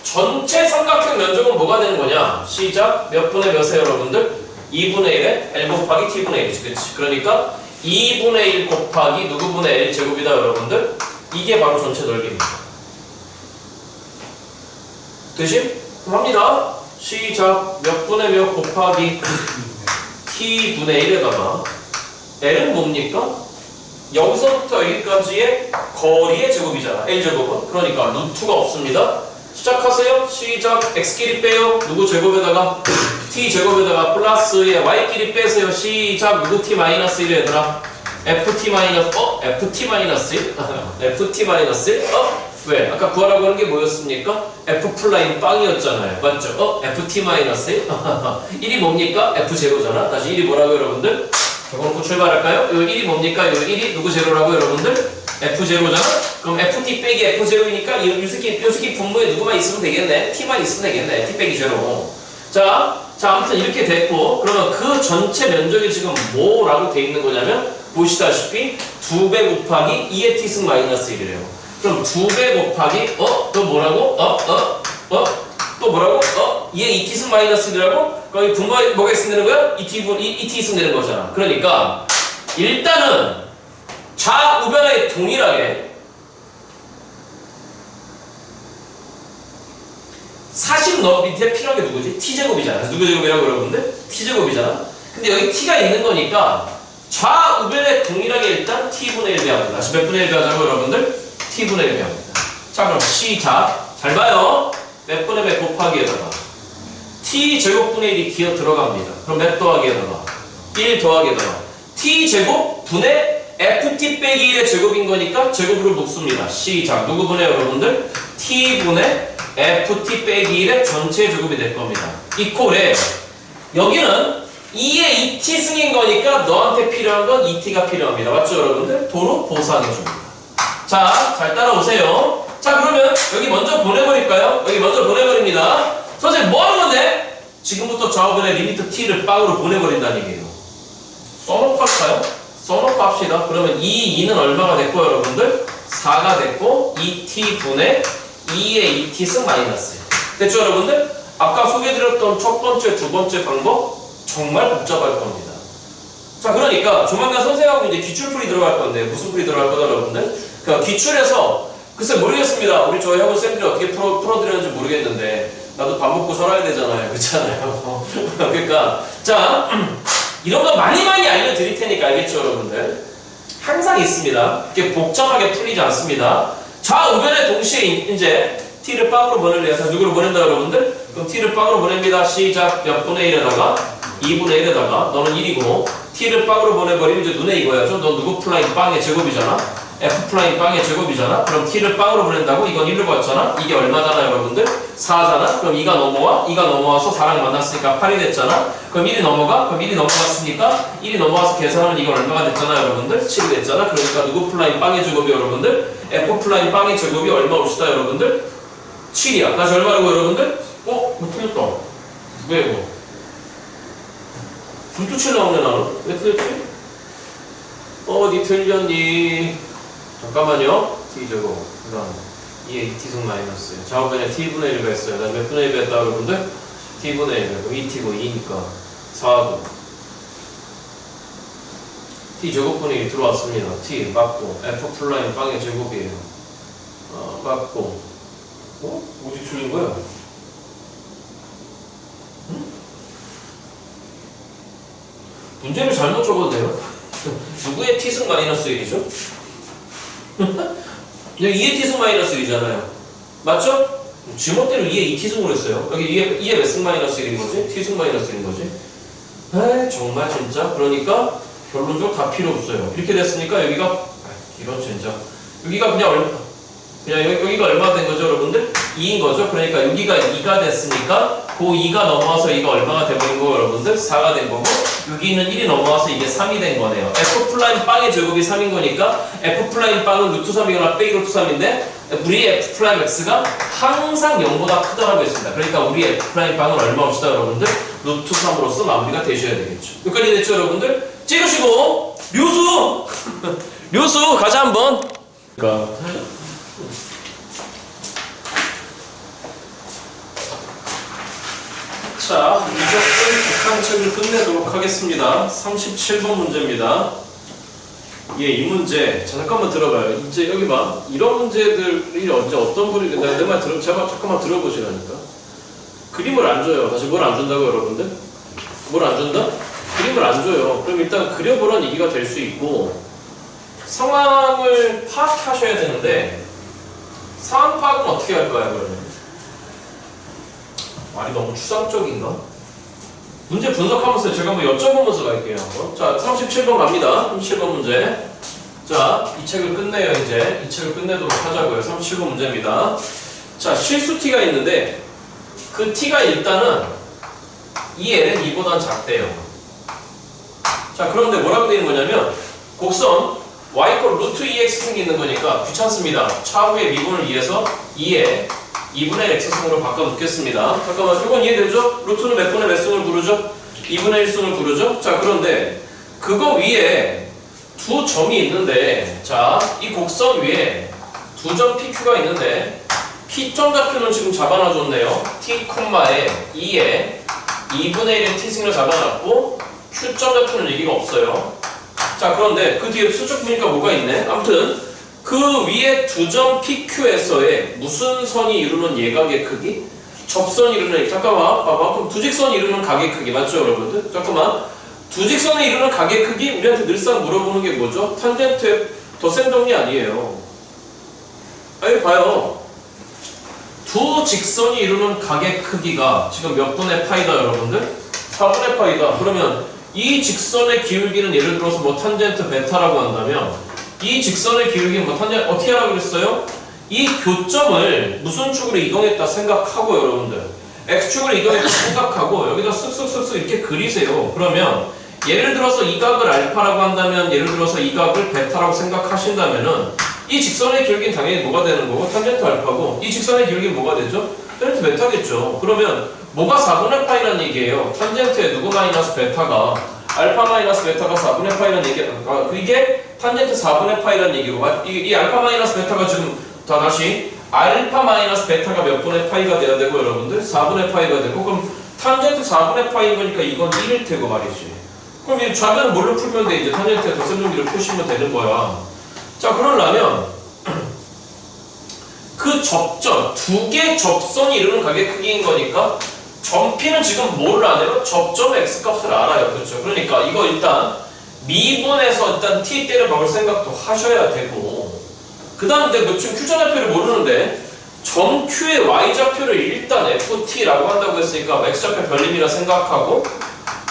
전체 삼각형 면적은 뭐가 되는 거냐? 시작. 몇 분의 몇에 여러분들? 2분의 1에 L 곱하기 T분의 1이지. 그치? 그러니까 2분의 1 곱하기 누구분의 L 제곱이다 여러분들? 이게 바로 전체 넓이입니다. 되지? 그럼 합니다. 시작. 몇 분의 몇 곱하기 T분의 1에다가 L은 뭡니까? 여기서부터 여기까지의 거리의 제곱이잖아. L제곱은. 그러니까 루트가 없습니다. 시작하세요. 시작. X끼리 빼요. 누구 제곱에다가 T제곱에다가 플러스에 Y끼리 빼세요. 시작. 누구 T 마이너스 1 얘들아. FT 마이너스 FT 마이너스 1? FT 마이너스 1? 왜? 아까 구하라고 하는 게 뭐였습니까? F 플라인 빵이었잖아요. 맞죠? FT 마이너스 1? 1이 뭡니까? F제로잖아. 다시 1이 뭐라고 여러분들? 적어놓고 출발할까요? 요 1이 뭡니까? 요 1이 누구 제로라고 여러분들? F0잖아? 그럼 FT 빼기 F0이니까 이 새끼 분모에 누구만 있으면 되겠네? T만 있으면 되겠네. T 빼기 0. 자, 아무튼 이렇게 됐고, 그러면 그 전체 면적이 지금 뭐라고 돼 있는 거냐면, 보시다시피 2배 곱하기 2의 T승 마이너스 1이래요. 그럼 2배 곱하기, 또 뭐라고? 또 뭐라고? 2의 2T승 마이너스 1이라고? 그럼 분모에 뭐가 있으면 되는 거야? 2T 있으면 되는 거잖아. 그러니까, 일단은, 좌우변에 동일하게 사실 너 밑에 필요한 게 누구지? T제곱이잖아. 누구 제곱이라고 여러분들? T제곱이잖아. 근데 여기 T가 있는 거니까 좌우변에 동일하게 일단 T분의 1 배합니다. 다시 몇 분의 1 배하자고 여러분들? T분의 1 배합니다. 자 그럼 시작. 잘 봐요. 몇 분의 몇 곱하기에다가 T제곱분의 1이 기어 들어갑니다. 그럼 몇 더하기에다가 1 더하기에다가 T제곱 분의 FT 빼기 1의 제곱인 거니까 제곱으로 묶습니다. 시작. 누구분의 여러분들? T분의 FT 빼기 1의 전체 제곱이 될 겁니다. 이퀄에 여기는 2의 2T 승인 거니까 너한테 필요한 건 2T가 필요합니다. 맞죠 여러분들? 도로 보상해줍니다. 자, 잘 따라오세요. 자, 그러면 여기 먼저 보내버릴까요? 여기 먼저 보내버립니다. 선생님 뭐 하는 건데? 지금부터 좌우변의 리미트 T를 빵으로 보내버린다는 얘기예요. 써놓고 할까요? 써놓고 합시다. 그러면 2는 얼마가 됐고 여러분들? 4가 됐고 2T분의 2의 2T 승 마이너스. 됐죠 여러분들? 아까 소개해드렸던 첫 번째, 두 번째 방법 정말 복잡할 겁니다. 자 그러니까 조만간 선생님하고 이제 기출풀이 들어갈 건데 무슨 풀이 들어갈 거다 여러분들? 그러니까 기출에서 글쎄 모르겠습니다. 우리 저희 학원 쌤들이 어떻게 풀어드렸는지 모르겠는데 나도 밥 먹고 살아야 되잖아요. 그렇잖아요. 그러니까 자 이런 거 많이 알려드릴 테니까 알겠죠 여러분들? 항상 있습니다. 이렇게 복잡하게 풀리지 않습니다. 좌우변에 동시에 이제 t를 빵으로 보낼래요. 자, 누구로 보낸다 여러분들? 그럼 t를 빵으로 보냅니다. 시작 몇 분의 1에다가 2분의 1에다가 너는 1이고 t를 빵으로 보내버리면 이제 눈에 익어야죠. 너 누구 플라인 빵의 제곱이잖아. f 플라인 빵의 제곱이잖아. 그럼 t를 빵으로 보낸다고? 이건 1로 봤잖아. 이게 얼마잖아 여러분들? 4잖아. 그럼 2가 넘어와. 2가 넘어와서 4랑 만났으니까 8이 됐잖아. 그럼 1이 넘어가? 그럼 1이 넘어갔으니까 1이 넘어와서 계산하면 이건 얼마가 됐잖아 여러분들? 7이 됐잖아. 그러니까 누구 플라인 빵의 제곱이 여러분들? f 플라인 빵의 제곱이 얼마 옵시다 여러분들? 7이야. 다시 얼마라고 여러분들? 뭐 틀렸다. 왜 이거? 둘도 7 나오네 나는. 왜 틀렸지? 어디 틀렸니? 잠깐만요. t제곱 그 다음 2의 2t승 마이너스 좌우변에 t분의 1가 있어요. 나 몇 분의 1이 했다 여러분들? t분의 1 그럼 2t고 2니까 4고 t제곱분의 1 들어왔습니다. t 맞고 f 플라인 빵의 제곱이에요. 맞고 어디 틀린 거야? 응? 문제를 잘못 적어도 돼요? 누구의 t승 마이너스 1이죠? 2의 t승 마이너스 1이잖아요. 맞죠? 지멋대로 2의 2t승으로 했어요. 여기 2의 몇 승 마이너스 1인 거지? t승 마이너스 1인 거지? 에이 정말 진짜 그러니까 결론적으로 다 필요 없어요. 이렇게 됐으니까 여기가 이런 진짜 여기가 그냥 여기가 얼마 된 거죠 여러분들? 2인 거죠? 그러니까 여기가 2가 됐으니까 그 2가 넘어와서 이거 얼마가 돼버린 거고 여러분들? 4가 된 거고 여기는 1이 넘어와서 이게 3이 된 거네요. f 플라인 빵의 제곱이 3인 거니까 f 플라인 빵은 루트 3이거나 빼기 루트 3인데 우리 f 플라인 x가 항상 0보다 크다라고 했습니다. 그러니까 우리 f 플라인 빵은 얼마 옵시다 여러분들? 루트 3으로서 마무리가 되셔야 되겠죠. 여기까지 됐죠 여러분들? 찍으시고 묘수! 묘수 가자 한번. 그러니까 자, 무조건 북한책을 끝내도록 하겠습니다. 37번 문제입니다. 예, 이 문제. 자, 잠깐만 들어봐요. 이제 여기 봐. 이런 문제들이 언제 어떤 분이 내 말 제발 잠깐만 들어보시라니까. 그림을 안 줘요. 다시 뭘 안 준다고 여러분들? 뭘 안 준다? 그림을 안 줘요. 그럼 일단 그려보란 얘기가 될 수 있고 상황을 파악하셔야 되는데 상황 파악은 어떻게 할까요, 그러면? 말이 너무 추상적인가? 문제 분석하면서 제가 한번 여쭤보면서 갈게요. 자, 37번 갑니다. 37번 문제. 자, 이 책을 끝내요, 이제. 이 책을 끝내도록 하자고요. 37번 문제입니다. 자, 실수 t가 있는데, 그 t가 일단은 이 l은 2보단 작대요. 자, 그런데 뭐라고 되어 있는 거냐면, 곡선 y 꼴 루트 2x 생기는 거니까 귀찮습니다. 차후의 미분을 위해서 2에 2분의 x승으로 바꿔 놓겠습니다. 잠깐만, 이건 이해되죠? 루트는 몇 분의 몇 승을 부르죠? 2분의 1승을 부르죠? 자, 그런데 그거 위에 두 점이 있는데, 자, 이 곡선 위에 두 점 PQ가 있는데 P점 좌표는 지금 잡아놔줬네요. T, 콤마에 2에 2분의 1의 T승을 잡아놨고 Q점 좌표는 얘기가 없어요. 자, 그런데 그 뒤에 수직 보니까 뭐가 있네? 아무튼 그 위에 두 점 PQ에서의 무슨 선이 이루는 예각의 크기? 접선이 이루는, 잠깐만 봐봐. 그럼 두직선이 이루는 각의 크기 맞죠 여러분들? 잠깐만, 두직선이 이루는 각의 크기 우리한테 늘상 물어보는 게 뭐죠? 탄젠트의 덧셈 정리 아니에요. 아니 봐요, 두 직선이 이루는 각의 크기가 지금 몇 분의 파이다 여러분들? 4분의 파이다. 그러면 이 직선의 기울기는 예를 들어서 뭐 탄젠트 베타라고 한다면 이 직선의 기울기는 뭐 탄젠트 어떻게 하라고 그랬어요? 이 교점을 무슨 축으로 이동했다 생각하고 여러분들 x축으로 이동했다 생각하고 여기다 쓱쓱쓱쓱 이렇게 그리세요. 그러면 예를 들어서 이 각을 알파라고 한다면 예를 들어서 이 각을 베타라고 생각하신다면은 이 직선의 기울기는 당연히 뭐가 되는 거고? 탄젠트 알파고 이 직선의 기울기는 뭐가 되죠? 탄젠트 베타겠죠. 그러면 뭐가 4분의 파이라는 얘기예요. 탄젠트의 누구 마이너스 베타가 알파 마이너스 베타가 4분의 파이라는 얘기야. 이게 탄젠트 4분의 파이라는 얘기고 이 알파 마이너스 베타가 지금 다 다시 알파 마이너스 베타가 몇 분의 파이가 돼야 되고 여러분들 4분의 파이가 되고 그럼 탄젠트 4분의 파이인 거니까 이건 1일 테고 말이지. 그럼 이 좌변은 뭘로 풀면 돼? 이제 탄젠트의 덧셈정리를 푸시면 되는 거야. 자, 그러려면 그 접점, 두 개 접선이 이루는 각의 크기인 거니까 점 P는 지금 뭐를 안 해요? 접점의 x값을 알아요. 그렇죠? 그러니까 이거 일단 미분에서 일단 t 때려 박을 생각도 하셔야 되고, 그 다음에 뭐 지금 Q좌표를 모르는데 점 Q의 Y좌표를 일단 FT라고 한다고 했으니까 X좌표 별림이라 생각하고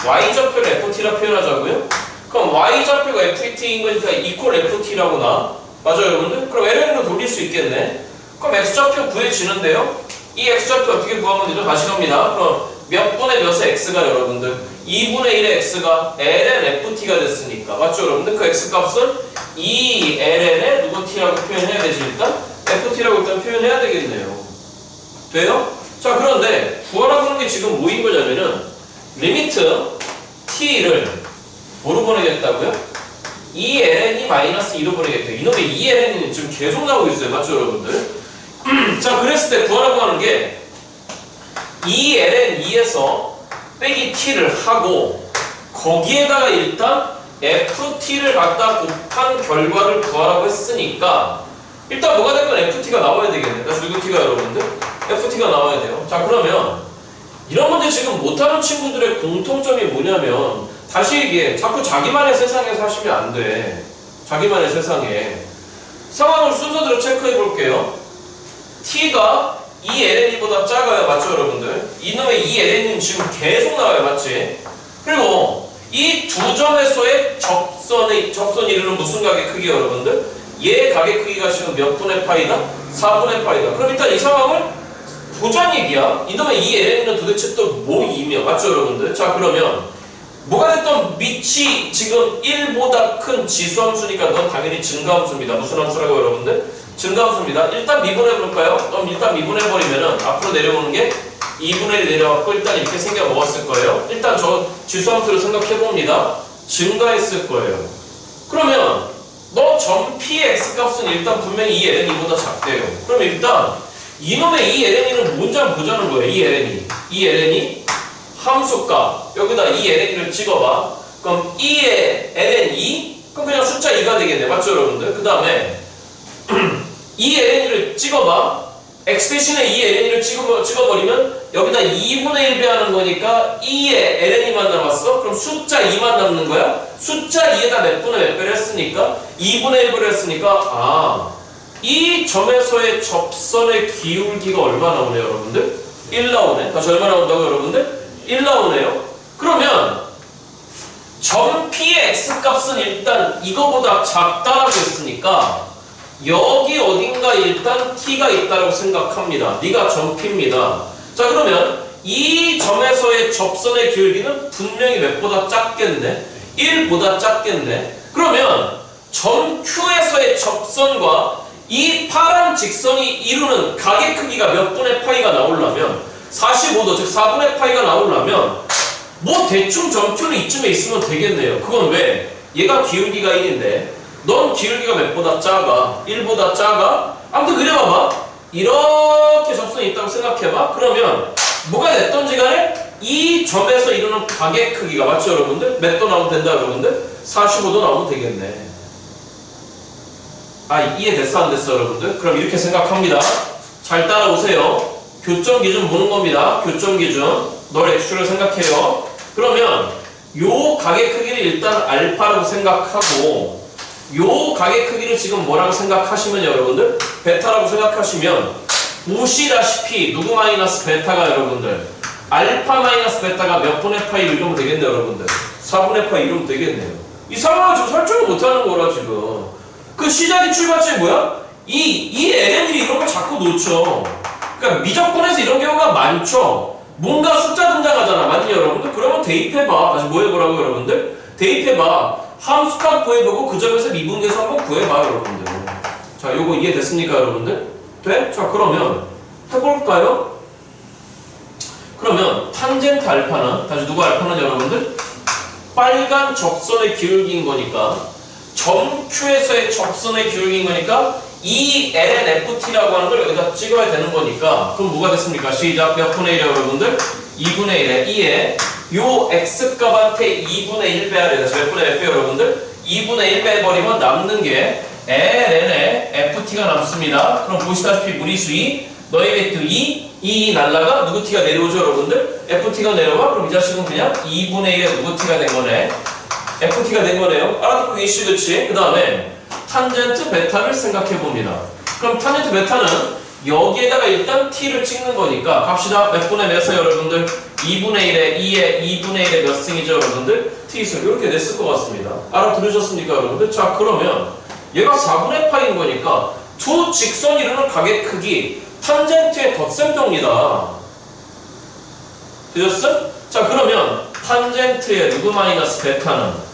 Y좌표를 FT라 표현하자고요? 그럼 Y좌표가 FT인 거니까 이퀄 FT라고 나. 맞아요 여러분들? 그럼 LN으로 돌릴 수 있겠네. 그럼 X좌표 구해지는데요? 이 X좌표 어떻게 구하면 되죠? 다시 갑니다. 그럼 몇 분의 몇의 X가 여러분들? 2분의 1의 X가 ln FT가 됐으니까. 맞죠 여러분들? 그 X값은 2ln의 누구 T라고 표현해야 되지 일단? FT라고 일단 표현해야 되겠네요. 돼요? 자 그런데 구하라고 하는 게 지금 뭐인 거냐면은 리미트 T를 뭐로 보내겠다고요? 2ln이 마이너스 2로 보내겠대요. 이놈의 2ln이 지금 계속 나오고 있어요. 맞죠 여러분들? 자 그랬을 때 구하라고 하는 게 2ln2에서 빼기 t를 하고 거기에다가 일단 ft를 갖다 곱한 결과를 구하라고 했으니까 일단 뭐가 됐건 ft가 나와야 되겠네. 그래서 누구 t가 여러분들? ft가 나와야 돼요. 자 그러면 이런 문제 지금 못하는 친구들의 공통점이 뭐냐면 다시 얘기해. 자꾸 자기만의 세상에 사시면 안 돼. 자기만의 세상에. 상황을 순서대로 체크해 볼게요. t가 2ln보다 작아요. 맞죠 여러분들? 이놈의 2ln은 지금 계속 나와요. 맞지? 그리고 이 두 점에서의 접선이 이루는 무슨 가게 크기 여러분들? 얘 가게 크기가 지금 몇 분의 파이다? 4분의 파이다. 그럼 일단 이 상황을 보자는 얘기야. 이놈의 2ln은 도대체 또 뭐이며? 맞죠 여러분들? 자 그러면 뭐가 됐던 밑이 지금 1보다 큰 지수함수니까 넌 당연히 증가함수입니다. 무슨 함수라고 여러분들? 증가함수입니다. 일단 미분해볼까요? 그럼 일단 미분해버리면은 앞으로 내려오는 게 2분의 1이 내려왔고 일단 이렇게 생겨 먹었을 거예요. 일단 저 지수함수를 생각해봅니다. 증가했을 거예요. 그러면 너 점 P의 X값은 일단 분명히 이 LN이보다 작대요. 그럼 일단 이놈의 이 LN이는 뭔지 한번 보자는 거예요. 이 LN이 함수값 여기다 이 LN을 찍어봐. 그럼 2의 LN2 그럼 그냥 숫자 2가 되겠네. 맞죠 여러분들? 그 다음에 이 LN을 찍어봐. X 대신에 이 LN을 찍어버리면 여기다 2분의 1 배하는 거니까 2의 LN이만 남았어? 그럼 숫자 2만 남는 거야? 숫자 2에다 몇 분의 몇 배를 했으니까 2분의 1배를 했으니까 이 점에서의 접선의 기울기가 얼마 나오네요 여러분들? 1 나오네. 다시 얼마 나온다고 여러분들? 1 나오네요. 그러면 점 P의 X값은 일단 이거보다 작다라고 했으니까 여기 어딘가 일단 T가 있다고 생각합니다. 네가 점 P입니다. 자 그러면 이 점에서의 접선의 기울기는 분명히 몇보다 작겠네? 1보다 작겠네? 그러면 점 Q에서의 접선과 이 파란 직선이 이루는 가게 크기가 몇 분의 파이가 나오려면 45도 즉 4분의 파이가 나오려면 뭐 대충 점 Q는 이쯤에 있으면 되겠네요. 그건 왜? 얘가 기울기가 1인데 넌 기울기가 몇보다 작아? 1보다 작아? 아무튼 그려봐봐. 이렇게 접선이 있다고 생각해봐. 그러면 뭐가 됐던지 간에 이 점에서 이루는 가게 크기가 맞죠 여러분들? 몇 도 나오면 된다 여러분들? 45도 나오면 되겠네. 이해됐어 안 됐어 여러분들? 그럼 이렇게 생각합니다. 잘 따라오세요. 교점 기준 보는 겁니다. 교점 기준. 널 X를 생각해요. 그러면 요 가게 크기를 일단 알파라고 생각하고 요 가게 크기를 지금 뭐라고 생각하시면 여러분들? 베타라고 생각하시면 보시다시피 누구 마이너스 베타가 여러분들? 알파 마이너스 베타가 몇 분의 파이 이러면 되겠네요 여러분들? 4분의 파이 이러면 되겠네요. 이 상황을 지금 설정을 못하는 거라 지금. 그 시작이 출발점이 뭐야? 이 LN이 이런 걸 자꾸 놓쳐. 그러니까 미적분에서 이런 경우가 많죠. 뭔가 숫자 등장하잖아. 맞니 여러분들? 그러면 대입해봐. 다시 뭐 해보라고 여러분들? 대입해봐. 함수값 구해보고 그 점에서 미분계수 한번 구해봐 여러분들. 자 요거 이해됐습니까 여러분들? 돼? 자 그러면 해볼까요? 그러면 탄젠트 알파는 다시 누구 알파는 여러분들? 빨간 접선의 기울기인 거니까 점 Q에서의 접선의 기울기인 거니까 이 LNFT라고 하는 걸 여기다 찍어야 되는 거니까 그럼 뭐가 됐습니까? 시작. 몇 분의 1이에요 여러분들? 2분의 1에 2에 요 X값한테 2분의 1 배하래. 그래서 몇 분의 몇 배 여러분들? 2분의 1 빼버리면 남는 게 LN의 FT가 남습니다. 그럼 보시다시피 무리수 2 너의 벡터 2 날라가 누구 T가 내려오죠 여러분들? FT가 내려와? 그럼 이 자식은 그냥 2분의 1의 누구 T가 된 거네. FT가 된 거네요. 알아듣고 계시죠? 그치? 그 다음에 탄젠트 베타를 생각해 봅니다. 그럼 탄젠트 베타는 여기에다가 일단 t를 찍는 거니까 갑시다. 몇 분의 몇이에요 여러분들? 2분의 1에 2에 2분의 1에 몇 승이죠 여러분들? t승 이렇게 됐을 것 같습니다. 알아들으셨습니까 여러분들? 자 그러면 얘가 4분의 파인 거니까 두 직선이 이루는 각의 크기 탄젠트의 덧셈표입니다. 되셨어? 자 그러면 탄젠트의 누구 마이너스 베타는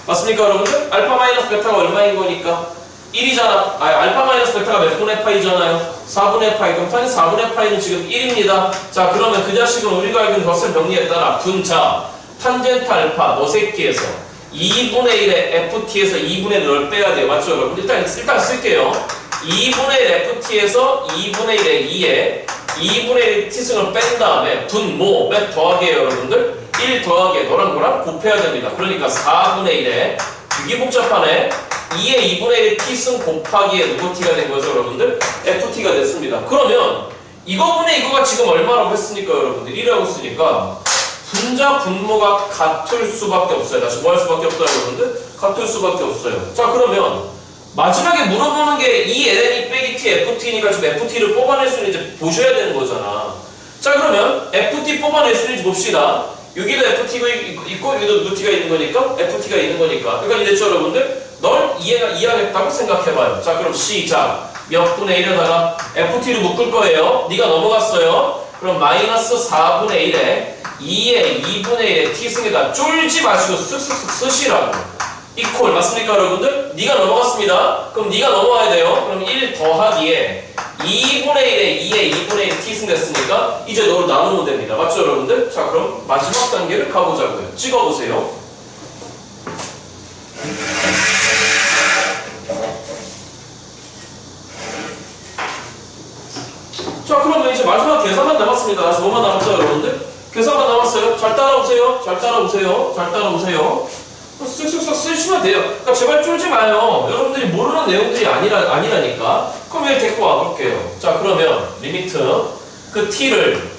맞습니까 여러분들? 알파 마이너스 베타가 얼마인 거니까? 1이잖아. 알파 마이너스 베타가 몇 분의 파이잖아요? 4분의 파이. 그럼 탄젠트 4분의 파이는 지금 1입니다. 자 그러면 그 자식은 우리가 알고 있는 덧셈 정리에 따라 분자 탄젠트 알파 너 새끼에서 2분의 1의 ft에서 2분의 1을 빼야 돼요. 맞죠 여러분? 일단 쓸게요. 2분의 1 ft에서 2분의 1의 2에 2분의 1 t승을 뺀 다음에 분모 몇 더하기에요 여러분들? 1 더하기에 너랑 너랑 곱해야 됩니다. 그러니까 4분의 1에 되게 복잡하네. 2의 2분의 1 t승 곱하기에 누구 t가 된 거죠 여러분들? ft가 됐습니다. 그러면 이거분의 이거가 지금 얼마라고 했으니까 여러분들 1이라고 했으니까 분자 분모가 같을 수밖에 없어요. 다시 뭐 할 수밖에 없다 여러분들? 같을 수밖에 없어요. 자 그러면 마지막에 물어보는 게 이 ln이 빼기 t ft니까 지금 ft를 뽑아낼 수 있는지 보셔야 되는 거잖아. 자 그러면 ft 뽑아낼 수 있는지 봅시다. 여기도 ft가 있고 여기도 누구 t가 있는 거니까 ft가 있는 거니까. 그러니까 이제 여러분들 널 이해하겠다고 생각해봐요. 자 그럼 시작. 몇 분의 1에다가 ft를 묶을 거예요. 네가 넘어갔어요. 그럼 마이너스 4분의 1에 2의 2분의 1의 t승에다 쫄지 마시고 쓱쓱쓱 쓰시라고. 이퀄 맞습니까 여러분들? 네가 넘어갔습니다. 그럼 네가 넘어가야 돼요. 그럼 1 더하기에 2분의 1에 2의 2분의 1 t승 됐으니까 이제 너를 나누면 됩니다. 맞죠 여러분들? 자 그럼 마지막 단계를 가보자고요. 찍어보세요. 자 그러면 이제 마지막 계산만 남았습니다. 다시 뭐만 남았죠 여러분들? 계산만 남았어요. 잘 따라오세요. 잘 따라오세요. 잘 따라오세요. 쓱쓱쓱 쓰시면 돼요. 그러니까 제발 쫄지 마요. 여러분들이 모르는 내용들이 아니라니까. 그럼 여기 데리고 와볼게요. 자 그러면 리미트 그 t를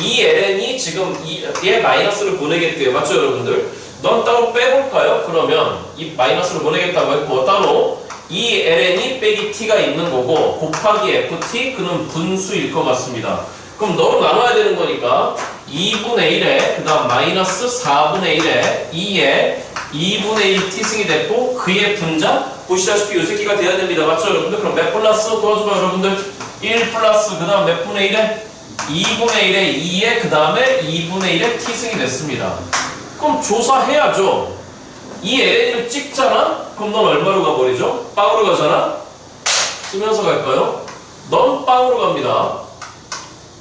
이 ln이 지금 얘 마이너스를 보내겠대요. 맞죠 여러분들? 넌 따로 빼볼까요? 그러면 이 마이너스를 보내겠다고 했고 따로 이 ln이 빼기 t가 있는 거고 곱하기 ft 그는 분수일 것 같습니다. 그럼 너로 나눠야 되는 거니까 2분의 1에 그 다음 마이너스 4분의 1에 2에 2분의 1 t승이 됐고 그의 분자 보시다시피 이 새끼가 돼야 됩니다. 맞죠 여러분들? 그럼 몇 플러스 도와줘봐 여러분들 1 플러스 그 다음 몇 분의 1에 2분의 1에 2에 그 다음에 2분의 1에 t승이 됐습니다. 그럼 조사해야죠. 이 ln을 찍잖아? 그럼 넌 얼마로 가버리죠? 빵으로 가잖아? 쓰면서 갈까요? 넌 빵으로 갑니다.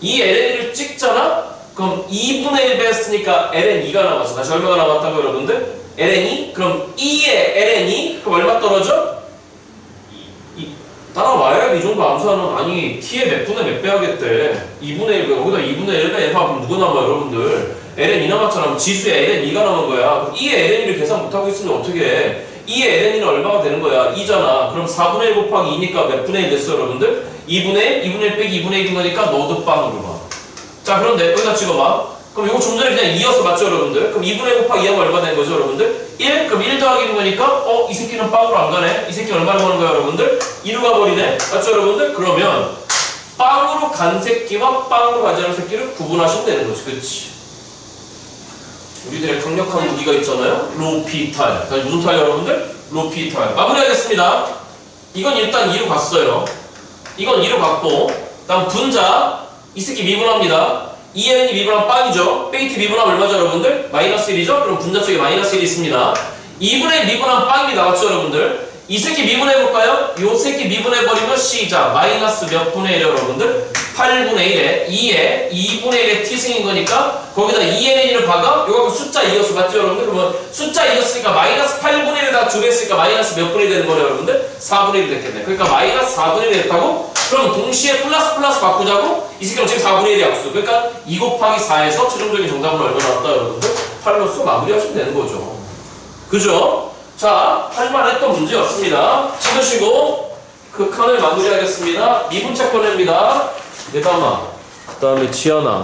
이 ln을 찍잖아? 그럼 2분의 1 배웠으니까 ln 2가 남았어. 다시 얼마가 남았다고 여러분들? ln이? 그럼 2의 ln이? 그럼 얼마 떨어져? 따라와야 이 정도 암수하는 아니 t의 몇 분의 몇 배 하겠대. 2분의 1 여기다 2분의 1 배 그럼 누구 남아 여러분들? ln 2 남았잖아. 지수에 ln 2가 남은 거야. 그럼 2의 ln을 계산 못하고 있으면 어떻게 해? 2의 ln은 얼마가 되는 거야? 2잖아. 그럼 4분의 1 곱하기 2니까 몇 분의 1 됐어 여러분들? 2분의 1? 2분의 1 빼기 2분의 1인 거니까 너도 빵으로 가. 자 그런데 여기다 찍어봐. 그럼 이거 좀 전에 그냥 2였어 맞죠 여러분들? 그럼 2분의 1 곱하기 2하면 얼마 되는 거죠 여러분들? 1? 그럼 1 더하기 1인 거니까 이 새끼는 빵으로 안 가네? 이 새끼 얼마를 버는 거야 여러분들? 2로 가버리네? 맞죠 여러분들? 그러면 빵으로 간 새끼와 빵으로 가지 않은 새끼를 구분하시면 되는 거지. 그치? 우리들의 강력한 무기가 있잖아요? 로피탈. 다시 무슨 탈 여러분들? 로피탈. 마무리하겠습니다. 이건 일단 2로 갔어요. 이건 2로 갔고 다음 분자 이 새끼 미분합니다. 2n이 미분하면 빵이죠. 빼기 t 미분하면 얼마죠 여러분들? 마이너스 1이죠? 그럼 분자 쪽에 마이너스 1이 있습니다. 2분의 1 미분하면 빵입니다. 맞죠 여러분들? 이 새끼 미분해볼까요? 요 새끼 미분해버리면 시작 마이너스 몇 분의 1 여러분들? 8분의 1에 2에 2분의 1의 t승인 거니까 거기다 2n을 박아 요거 숫자 2였어 맞죠 여러분들? 그러면 숫자 2였으니까 마이너스 8분의 1에다 2배 했으니까 마이너스 몇 분의 1 되는 거예요 여러분들? 4분의 1 됐겠네. 그러니까 마이너스 4분의 1 됐다고? 그럼 동시에 플러스 바꾸자고? 이 새끼는 지금 4분의 1이 약수. 그러니까 2 곱하기 4에서 최종적인 정답은 얼마 나왔다 여러분들? 8로서 마무리하시면 되는 거죠. 그죠? 자, 할만했던 문제였습니다. 찍으시고 그 칸을 마무리하겠습니다. 미분책 보냅니다. 내 다음아, 그 다음에 지연아.